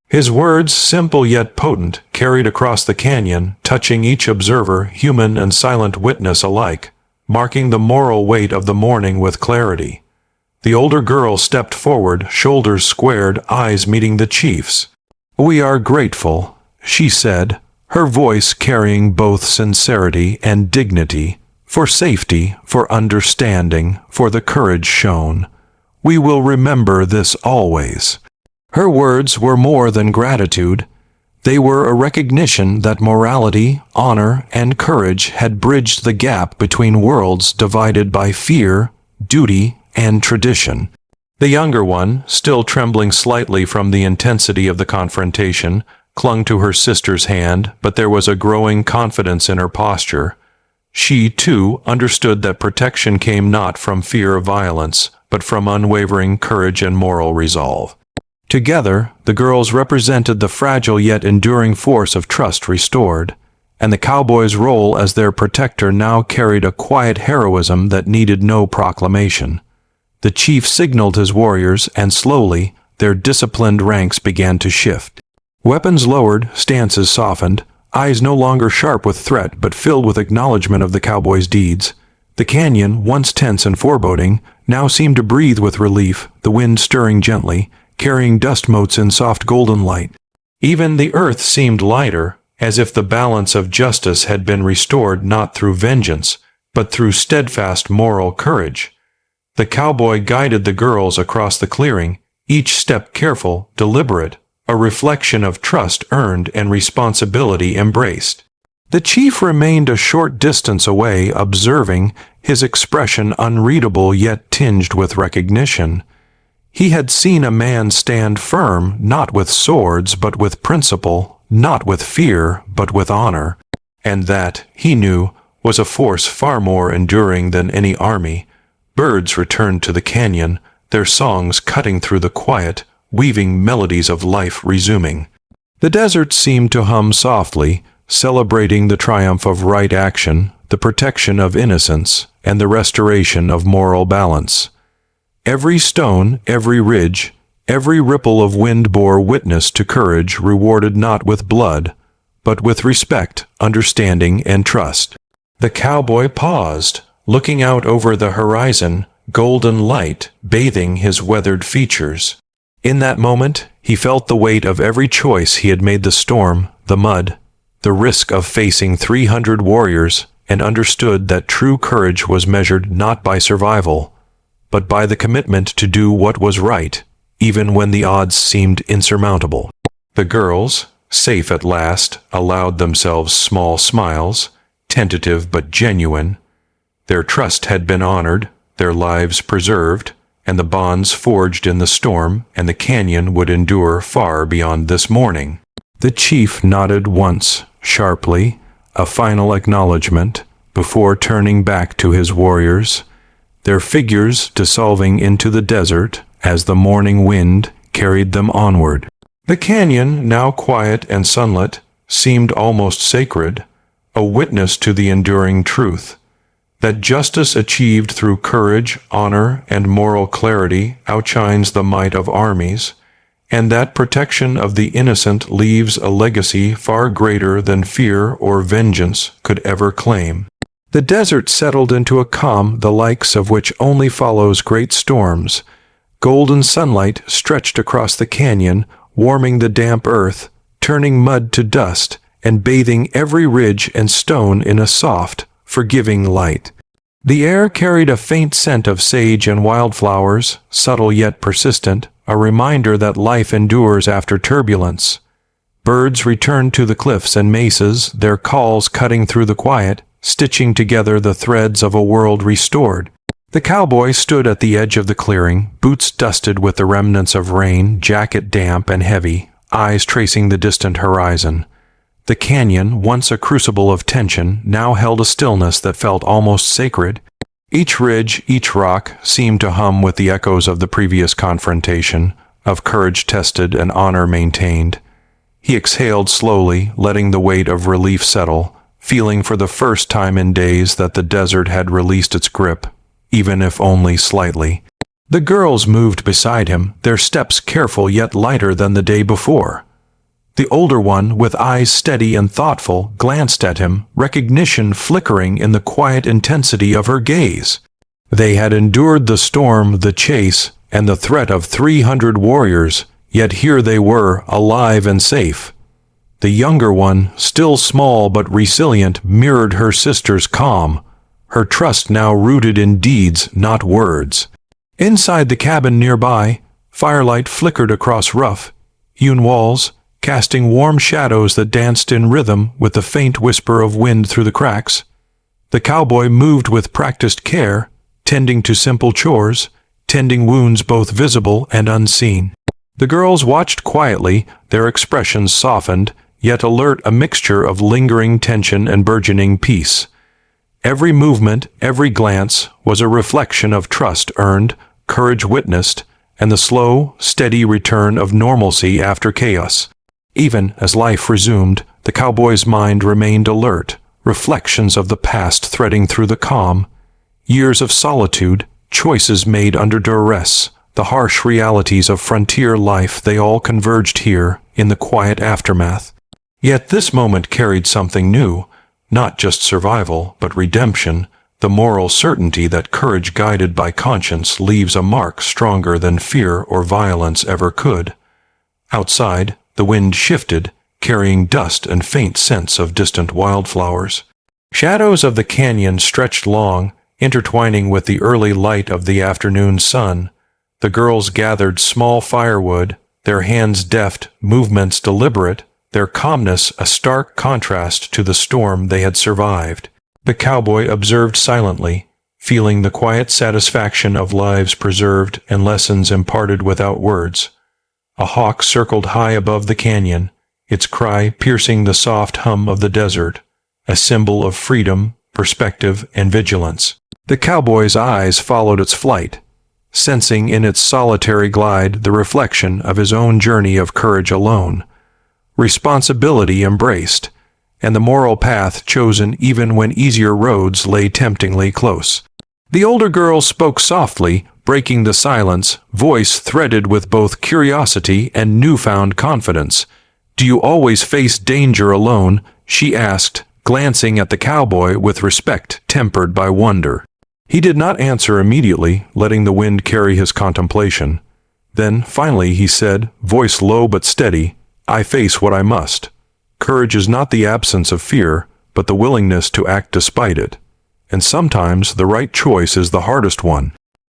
S1: His words, simple yet potent, carried across the canyon, touching each observer, human and silent witness alike, marking the moral weight of the morning with clarity. The older girl stepped forward, shoulders squared, eyes meeting the chief's. "We are grateful," she said, her voice carrying both sincerity and dignity, "for safety, for understanding, for the courage shown. We will remember this always." Her words were more than gratitude. They were a recognition that morality, honor, and courage had bridged the gap between worlds divided by fear, duty, and tradition. The younger one, still trembling slightly from the intensity of the confrontation, clung to her sister's hand, but there was a growing confidence in her posture. She, too, understood that protection came not from fear of violence, but from unwavering courage and moral resolve. Together, the girls represented the fragile yet enduring force of trust restored, and the cowboy's role as their protector now carried a quiet heroism that needed no proclamation. The chief signaled his warriors, and slowly, their disciplined ranks began to shift. Weapons lowered, stances softened, eyes no longer sharp with threat but filled with acknowledgement of the cowboy's deeds. The canyon, once tense and foreboding, now seemed to breathe with relief, the wind stirring gently, carrying dust motes in soft golden light. Even the earth seemed lighter, as if the balance of justice had been restored not through vengeance, but through steadfast moral courage. The cowboy guided the girls across the clearing, each step careful, deliberate, a reflection of trust earned and responsibility embraced. The chief remained a short distance away, observing, his expression unreadable yet tinged with recognition. He had seen a man stand firm, not with swords, but with principle, not with fear, but with honor. And that, he knew, was a force far more enduring than any army. Birds returned to the canyon, their songs cutting through the quiet, weaving melodies of life resuming. The desert seemed to hum softly, celebrating the triumph of right action, the protection of innocence, and the restoration of moral balance. Every stone, every ridge, every ripple of wind bore witness to courage rewarded not with blood, but with respect, understanding, and trust. The cowboy paused, looking out over the horizon, golden light bathing his weathered features. In that moment, he felt the weight of every choice he had made, the storm, the mud, the risk of facing 300 warriors, and understood that true courage was measured not by survival, but by the commitment to do what was right, even when the odds seemed insurmountable. The girls, safe at last, allowed themselves small smiles, tentative but genuine. Their trust had been honored, their lives preserved, and the bonds forged in the storm, and the canyon would endure far beyond this morning. The chief nodded once, sharply, a final acknowledgement, before turning back to his warriors, their figures dissolving into the desert as the morning wind carried them onward. The canyon, now quiet and sunlit, seemed almost sacred, a witness to the enduring truth that justice achieved through courage, honor, and moral clarity outshines the might of armies, and that protection of the innocent leaves a legacy far greater than fear or vengeance could ever claim. The desert settled into a calm the likes of which only follows great storms. Golden sunlight stretched across the canyon, warming the damp earth, turning mud to dust, and bathing every ridge and stone in a soft, forgiving light. The air carried a faint scent of sage and wildflowers, subtle yet persistent, a reminder that life endures after turbulence. Birds returned to the cliffs and mesas, their calls cutting through the quiet, stitching together the threads of a world restored. The cowboy stood at the edge of the clearing, boots dusted with the remnants of rain, jacket damp and heavy, eyes tracing the distant horizon. The canyon, once a crucible of tension, now held a stillness that felt almost sacred. Each ridge, each rock, seemed to hum with the echoes of the previous confrontation, of courage tested and honor maintained. He exhaled slowly, letting the weight of relief settle, feeling for the first time in days that the desert had released its grip, even if only slightly. The girls moved beside him, their steps careful yet lighter than the day before. The older one, with eyes steady and thoughtful, glanced at him, recognition flickering in the quiet intensity of her gaze. They had endured the storm, the chase, and the threat of 300 warriors, yet here they were, alive and safe. The younger one, still small but resilient, mirrored her sister's calm, her trust now rooted in deeds, not words. Inside the cabin nearby, firelight flickered across rough, hewn walls, casting warm shadows that danced in rhythm with the faint whisper of wind through the cracks. The cowboy moved with practiced care, tending to simple chores, tending wounds both visible and unseen. The girls watched quietly, their expressions softened, yet alert, a mixture of lingering tension and burgeoning peace. Every movement, every glance, was a reflection of trust earned, courage witnessed, and the slow, steady return of normalcy after chaos. Even as life resumed, the cowboy's mind remained alert, reflections of the past threading through the calm. Years of solitude, choices made under duress, the harsh realities of frontier life, they all converged here, in the quiet aftermath. Yet this moment carried something new, not just survival, but redemption, the moral certainty that courage guided by conscience leaves a mark stronger than fear or violence ever could. Outside, the wind shifted, carrying dust and faint scents of distant wildflowers. Shadows of the canyon stretched long, intertwining with the early light of the afternoon sun. The girls gathered small firewood, their hands deft, movements deliberate, their calmness a stark contrast to the storm they had survived. The cowboy observed silently, feeling the quiet satisfaction of lives preserved and lessons imparted without words. A hawk circled high above the canyon, its cry piercing the soft hum of the desert, a symbol of freedom, perspective, and vigilance. The cowboy's eyes followed its flight, sensing in its solitary glide the reflection of his own journey of courage alone, responsibility embraced, and the moral path chosen even when easier roads lay temptingly close. The older girl spoke softly, breaking the silence, voice threaded with both curiosity and newfound confidence. "Do you always face danger alone?" she asked, glancing at the cowboy with respect tempered by wonder. He did not answer immediately, letting the wind carry his contemplation. Then, finally, he said, voice low but steady, "I face what I must. Courage is not the absence of fear, but the willingness to act despite it. And sometimes the right choice is the hardest one."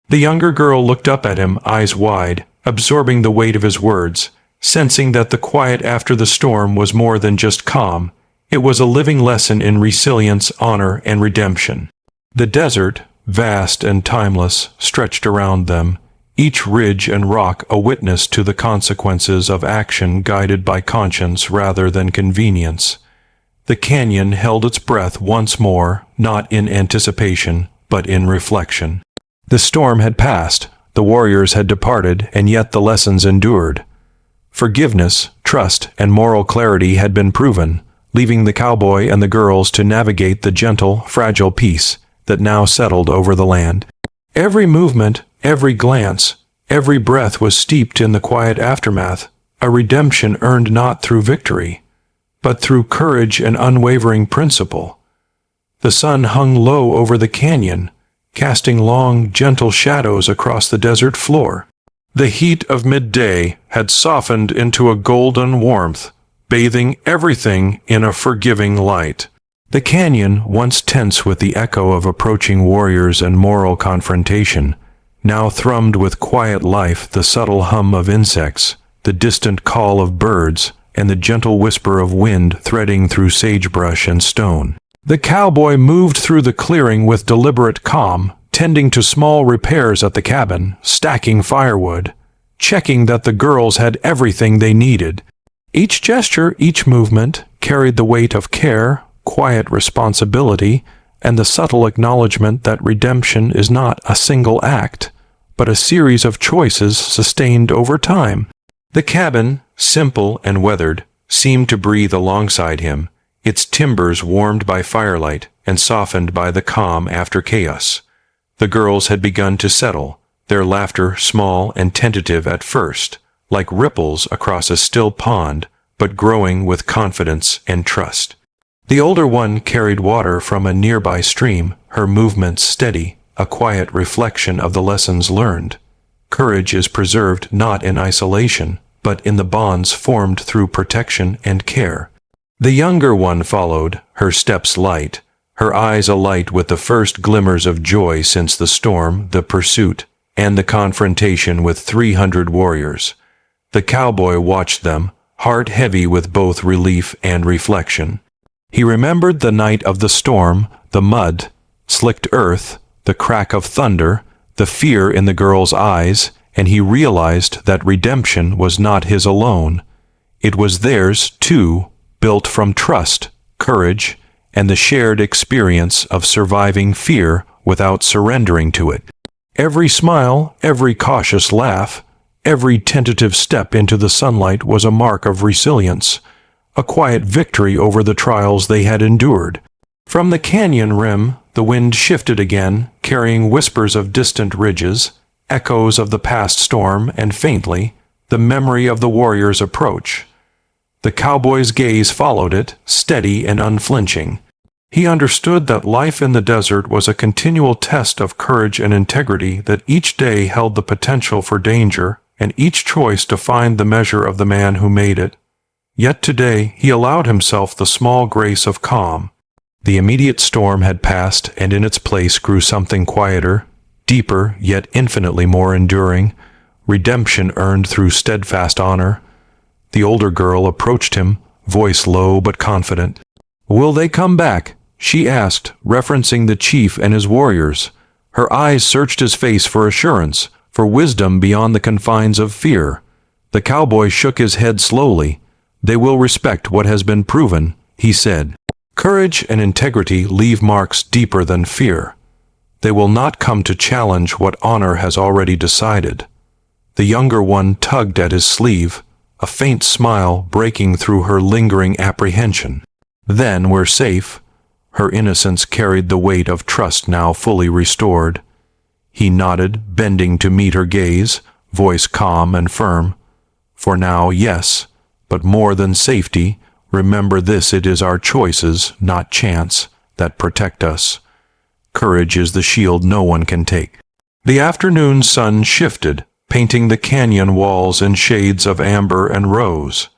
S1: The younger girl looked up at him, eyes wide, absorbing the weight of his words, sensing that the quiet after the storm was more than just calm. It was a living lesson in resilience, honor, and redemption. The desert, vast and timeless, stretched around them, each ridge and rock a witness to the consequences of action guided by conscience rather than convenience. The canyon held its breath once more, not in anticipation, but in reflection. The storm had passed, the warriors had departed, and yet the lessons endured. Forgiveness, trust, and moral clarity had been proven, leaving the cowboy and the girls to navigate the gentle, fragile peace that now settled over the land. Every movement, every glance, Every breath was steeped in the quiet aftermath, a redemption earned not through victory, but through courage and unwavering principle. The sun hung low over the canyon, casting long, gentle shadows across the desert floor. The heat of midday had softened into a golden warmth, bathing everything in a forgiving light. The canyon, once tense with the echo of approaching warriors and moral confrontation, now thrummed with quiet life, the subtle hum of insects, the distant call of birds, and the gentle whisper of wind threading through sagebrush and stone. The cowboy moved through the clearing with deliberate calm, tending to small repairs at the cabin, stacking firewood, checking that the girls had everything they needed. Each gesture, each movement, carried the weight of care, quiet responsibility, and the subtle acknowledgement that redemption is not a single act, but a series of choices sustained over time. The cabin, simple and weathered, seemed to breathe alongside him, its timbers warmed by firelight and softened by the calm after chaos. The girls had begun to settle, their laughter small and tentative at first, like ripples across a still pond, but growing with confidence and trust. The older one carried water from a nearby stream, her movements steady, a quiet reflection of the lessons learned. Courage is preserved not in isolation, but in the bonds formed through protection and care. The younger one followed, her steps light, her eyes alight with the first glimmers of joy since the storm, the pursuit, and the confrontation with 300 warriors. The cowboy watched them, heart heavy with both relief and reflection. He remembered the night of the storm, the mud, slicked earth, the crack of thunder, the fear in the girl's eyes, and he realized that redemption was not his alone. It was theirs, too, built from trust, courage, and the shared experience of surviving fear without surrendering to it. Every smile, every cautious laugh, every tentative step into the sunlight was a mark of resilience, a quiet victory over the trials they had endured. From the canyon rim, the wind shifted again, carrying whispers of distant ridges, echoes of the past storm, and faintly, the memory of the warrior's approach. The cowboy's gaze followed it, steady and unflinching. He understood that life in the desert was a continual test of courage and integrity, that each day held the potential for danger, and each choice defined the measure of the man who made it. Yet today he allowed himself the small grace of calm. The immediate storm had passed, and in its place grew something quieter, deeper, yet infinitely more enduring, redemption earned through steadfast honor. The older girl approached him, voice low but confident. "Will they come back?" she asked, referencing the chief and his warriors. Her eyes searched his face for assurance, for wisdom beyond the confines of fear. The cowboy shook his head slowly. "They will respect what has been proven," he said. "Courage and integrity leave marks deeper than fear. They will not come to challenge what honor has already decided." The younger one tugged at his sleeve, a faint smile breaking through her lingering apprehension. "Then we're safe." Her innocence carried the weight of trust now fully restored. He nodded, bending to meet her gaze, voice calm and firm. "For now, yes, but more than safety, remember this: it is our choices, not chance, that protect us. Courage is the shield no one can take." The afternoon sun shifted, painting the canyon walls in shades of amber and rose.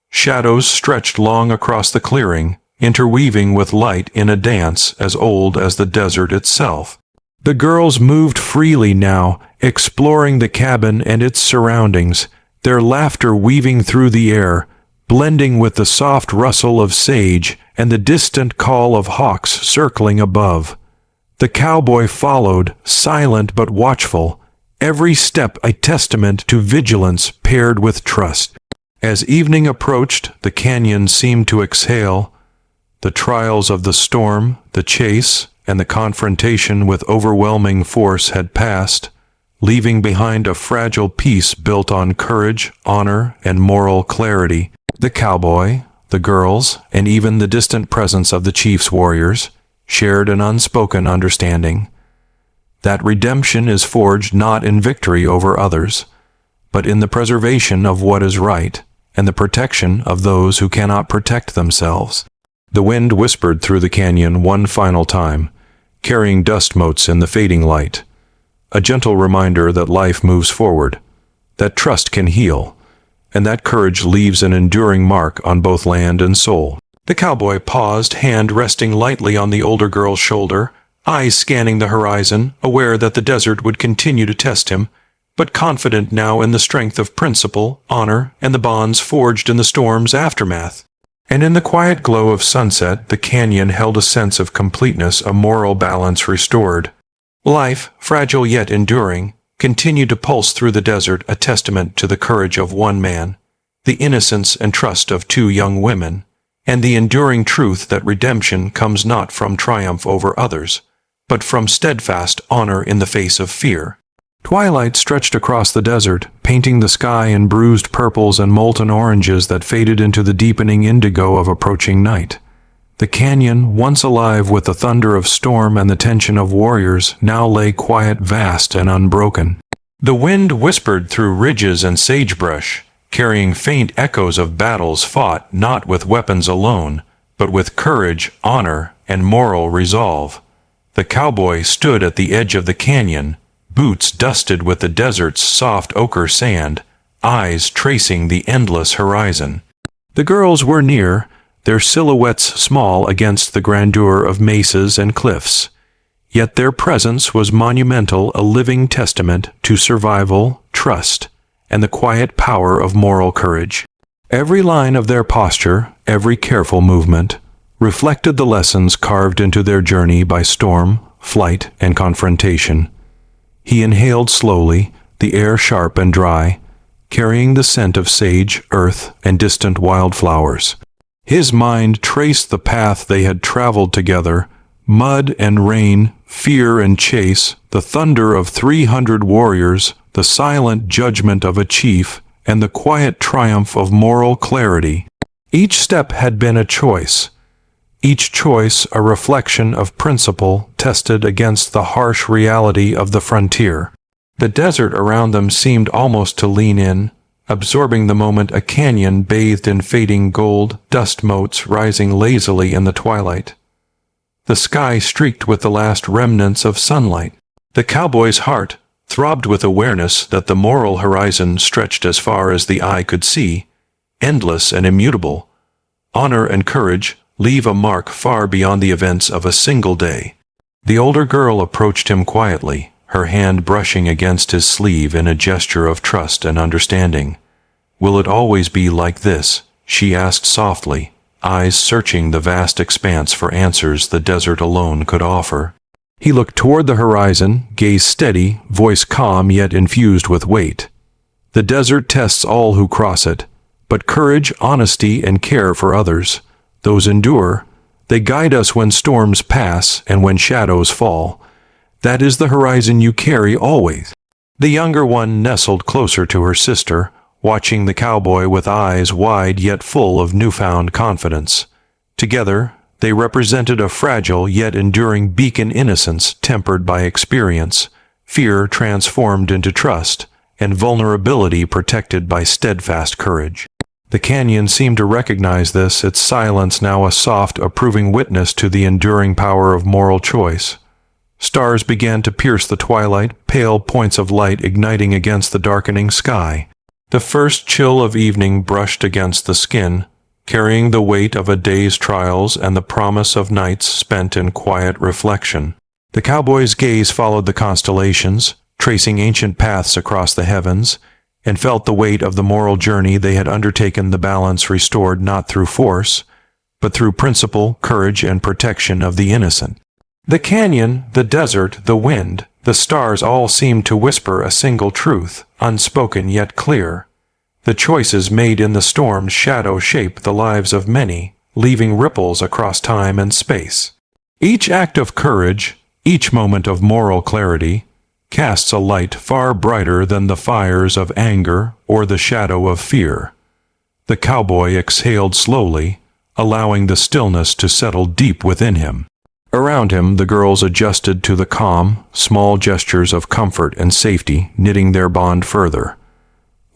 S1: Shadows stretched long across the clearing, interweaving with light in a dance as old as the desert itself. The girls moved freely now, exploring the cabin and its surroundings, their laughter weaving through the air, blending with the soft rustle of sage and the distant call of hawks circling above. The cowboy followed, silent but watchful, every step a testament to vigilance paired with trust. As evening approached, the canyon seemed to exhale. The trials of the storm, the chase, and the confrontation with overwhelming force had passed, leaving behind a fragile peace built on courage, honor, and moral clarity. The cowboy, the girls, and even the distant presence of the chief's warriors shared an unspoken understanding. that redemption is forged not in victory over others, but in the preservation of what is right and the protection of those who cannot protect themselves. The wind whispered through the canyon one final time, carrying dust motes in the fading light, a gentle reminder that life moves forward, that trust can heal, and that courage leaves an enduring mark on both land and soul. The cowboy paused, hand resting lightly on the older girl's shoulder, eyes scanning the horizon, aware that the desert would continue to test him, but confident now in the strength of principle, honor, and the bonds forged in the storm's aftermath. And in the quiet glow of sunset, the canyon held a sense of completeness, a moral balance restored. Life, fragile yet enduring, continued to pulse through the desert, a testament to the courage of one man, the innocence and trust of two young women, and the enduring truth that redemption comes not from triumph over others, but from steadfast honor in the face of fear. Twilight stretched across the desert, painting the sky in bruised purples and molten oranges that faded into the deepening indigo of approaching night. The canyon, once alive with the thunder of storm and the tension of warriors, now lay quiet, vast, and unbroken. The wind whispered through ridges and sagebrush, carrying faint echoes of battles fought not with weapons alone, but with courage, honor, and moral resolve. The cowboy stood at the edge of the canyon, boots dusted with the desert's soft ochre sand, eyes tracing the endless horizon. The girls were near, their silhouettes small against the grandeur of mesas and cliffs. Yet their presence was monumental, a living testament to survival, trust, and the quiet power of moral courage. Every line of their posture, every careful movement, reflected the lessons carved into their journey by storm, flight, and confrontation. He inhaled slowly, the air sharp and dry, carrying the scent of sage, earth, and distant wildflowers. His mind traced the path they had traveled together, mud and rain, fear and chase, the thunder of 300 warriors, the silent judgment of a chief, and the quiet triumph of moral clarity. Each step had been a choice, each choice a reflection of principle tested against the harsh reality of the frontier. The desert around them seemed almost to lean in, absorbing the moment, a canyon bathed in fading gold, dust motes rising lazily in the twilight. The sky streaked with the last remnants of sunlight. The cowboy's heart throbbed with awareness that the moral horizon stretched as far as the eye could see, endless and immutable. Honor and courage leave a mark far beyond the events of a single day. The older girl approached him quietly, her hand brushing against his sleeve in a gesture of trust and understanding. "Will it always be like this?" she asked softly, eyes searching the vast expanse for answers the desert alone could offer. He looked toward the horizon, gaze steady, voice calm yet infused with weight. "The desert tests all who cross it, but courage, honesty, and care for others, those endure. They guide us when storms pass and when shadows fall. That is the horizon you carry always." The younger one nestled closer to her sister, watching the cowboy with eyes wide yet full of newfound confidence. Together, they represented a fragile yet enduring beacon, innocence tempered by experience, fear transformed into trust, and vulnerability protected by steadfast courage. The canyon seemed to recognize this, its silence now a soft, approving witness to the enduring power of moral choice. Stars began to pierce the twilight, pale points of light igniting against the darkening sky. The first chill of evening brushed against the skin, carrying the weight of a day's trials and the promise of nights spent in quiet reflection. The cowboy's gaze followed the constellations, tracing ancient paths across the heavens, and felt the weight of the moral journey they had undertaken, the balance restored not through force, but through principle, courage, and protection of the innocent. The canyon, the desert, the wind, the stars all seemed to whisper a single truth, unspoken yet clear. The choices made in the storm's shadow shape the lives of many, leaving ripples across time and space. Each act of courage, each moment of moral clarity, casts a light far brighter than the fires of anger or the shadow of fear. The cowboy exhaled slowly, allowing the stillness to settle deep within him. Around him, the girls adjusted to the calm, small gestures of comfort and safety, knitting their bond further.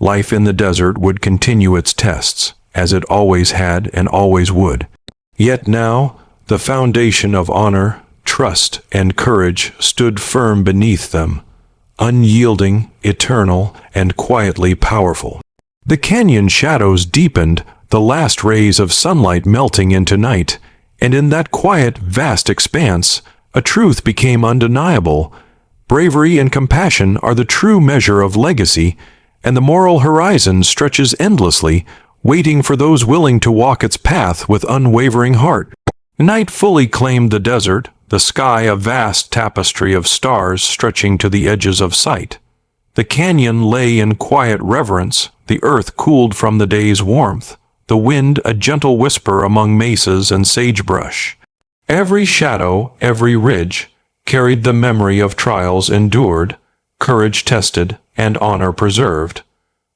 S1: Life in the desert would continue its tests, as it always had and always would. Yet now, the foundation of honor, trust, and courage stood firm beneath them, unyielding, eternal, and quietly powerful. The canyon shadows deepened, the last rays of sunlight melting into night, and in that quiet, vast expanse, a truth became undeniable. Bravery and compassion are the true measure of legacy, and the moral horizon stretches endlessly, waiting for those willing to walk its path with unwavering heart. Night fully claimed the desert, the sky a vast tapestry of stars stretching to the edges of sight. The canyon lay in quiet reverence, the earth cooled from the day's warmth, the wind a gentle whisper among mesas and sagebrush. Every shadow, every ridge, carried the memory of trials endured, courage tested, and honor preserved.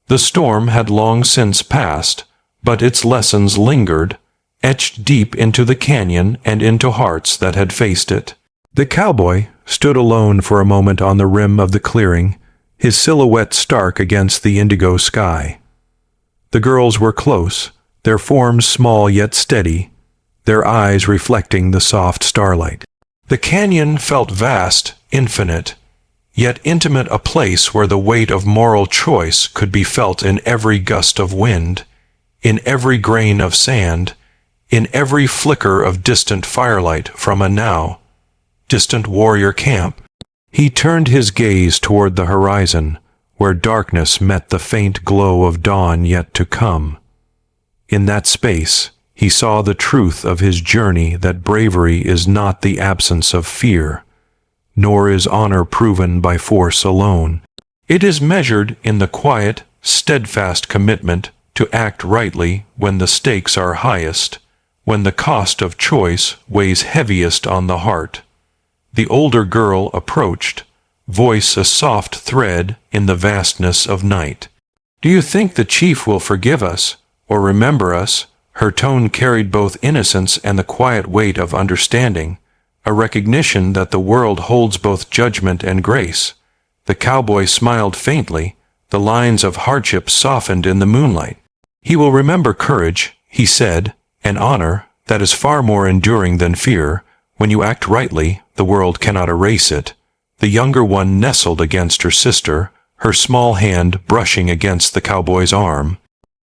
S1: The storm had long since passed, but its lessons lingered, etched deep into the canyon and into hearts that had faced it. The cowboy stood alone for a moment on the rim of the clearing, his silhouette stark against the indigo sky. The girls were close, their forms small yet steady, their eyes reflecting the soft starlight. The canyon felt vast, infinite, yet intimate, a place where the weight of moral choice could be felt in every gust of wind, in every grain of sand, in every flicker of distant firelight from a now distant warrior camp. He turned his gaze toward the horizon, where darkness met the faint glow of dawn yet to come. In that space, he saw the truth of his journey, that bravery is not the absence of fear, nor is honor proven by force alone. It is measured in the quiet, steadfast commitment to act rightly when the stakes are highest, when the cost of choice weighs heaviest on the heart. The older girl approached, voice a soft thread in the vastness of night. "Do you think the chief will forgive us, or remember us?" Her tone carried both innocence and the quiet weight of understanding, a recognition that the world holds both judgment and grace. The cowboy smiled faintly, the lines of hardship softened in the moonlight. "He will remember courage," he said, "and honor, that is far more enduring than fear. When you act rightly, the world cannot erase it." The younger one nestled against her sister, her small hand brushing against the cowboy's arm.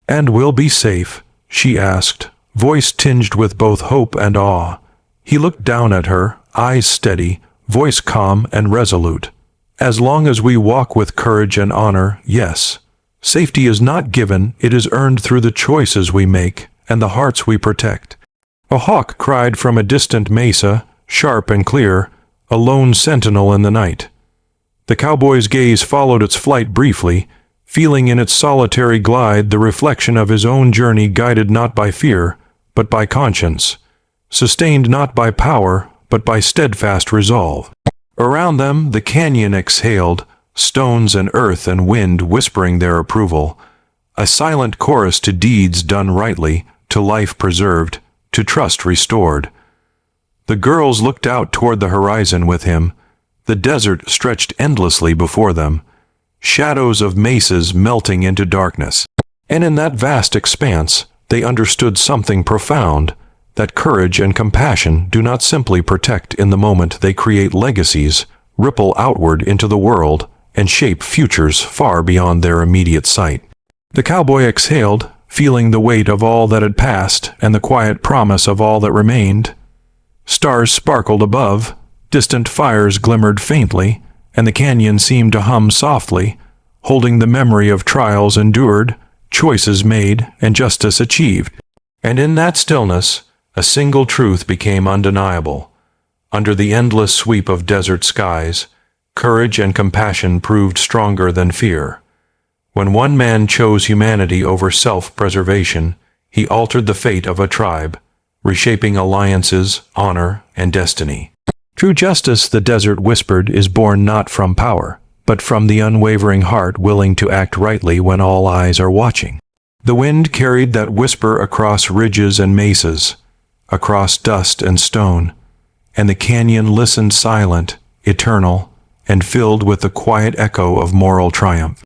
S1: "And we'll be safe?" she asked, voice tinged with both hope and awe. He looked down at her, eyes steady, voice calm and resolute. "As long as we walk with courage and honor, yes. Safety is not given, it is earned through the choices we make and the hearts we protect." A hawk cried from a distant mesa, sharp and clear, a lone sentinel in the night. The cowboy's gaze followed its flight briefly, feeling in its solitary glide the reflection of his own journey, guided not by fear, but by conscience, sustained not by power, but by steadfast resolve. Around them the canyon exhaled, stones and earth and wind whispering their approval, a silent chorus to deeds done rightly, to life preserved, to trust restored. The girls looked out toward the horizon with him. The desert stretched endlessly before them, shadows of mesas melting into darkness. And in that vast expanse, they understood something profound, that courage and compassion do not simply protect in the moment, they create legacies, ripple outward into the world, and shape futures far beyond their immediate sight. The cowboy exhaled, feeling the weight of all that had passed and the quiet promise of all that remained. Stars sparkled above, distant fires glimmered faintly, and the canyon seemed to hum softly, holding the memory of trials endured, choices made, and justice achieved. And in that stillness, a single truth became undeniable. Under the endless sweep of desert skies, courage and compassion proved stronger than fear. When one man chose humanity over self-preservation, he altered the fate of a tribe, reshaping alliances, honor, and destiny. True justice, the desert whispered, is born not from power, but from the unwavering heart willing to act rightly when all eyes are watching. The wind carried that whisper across ridges and mesas, across dust and stone, and the canyon listened silent, eternal, and filled with the quiet echo of moral triumph.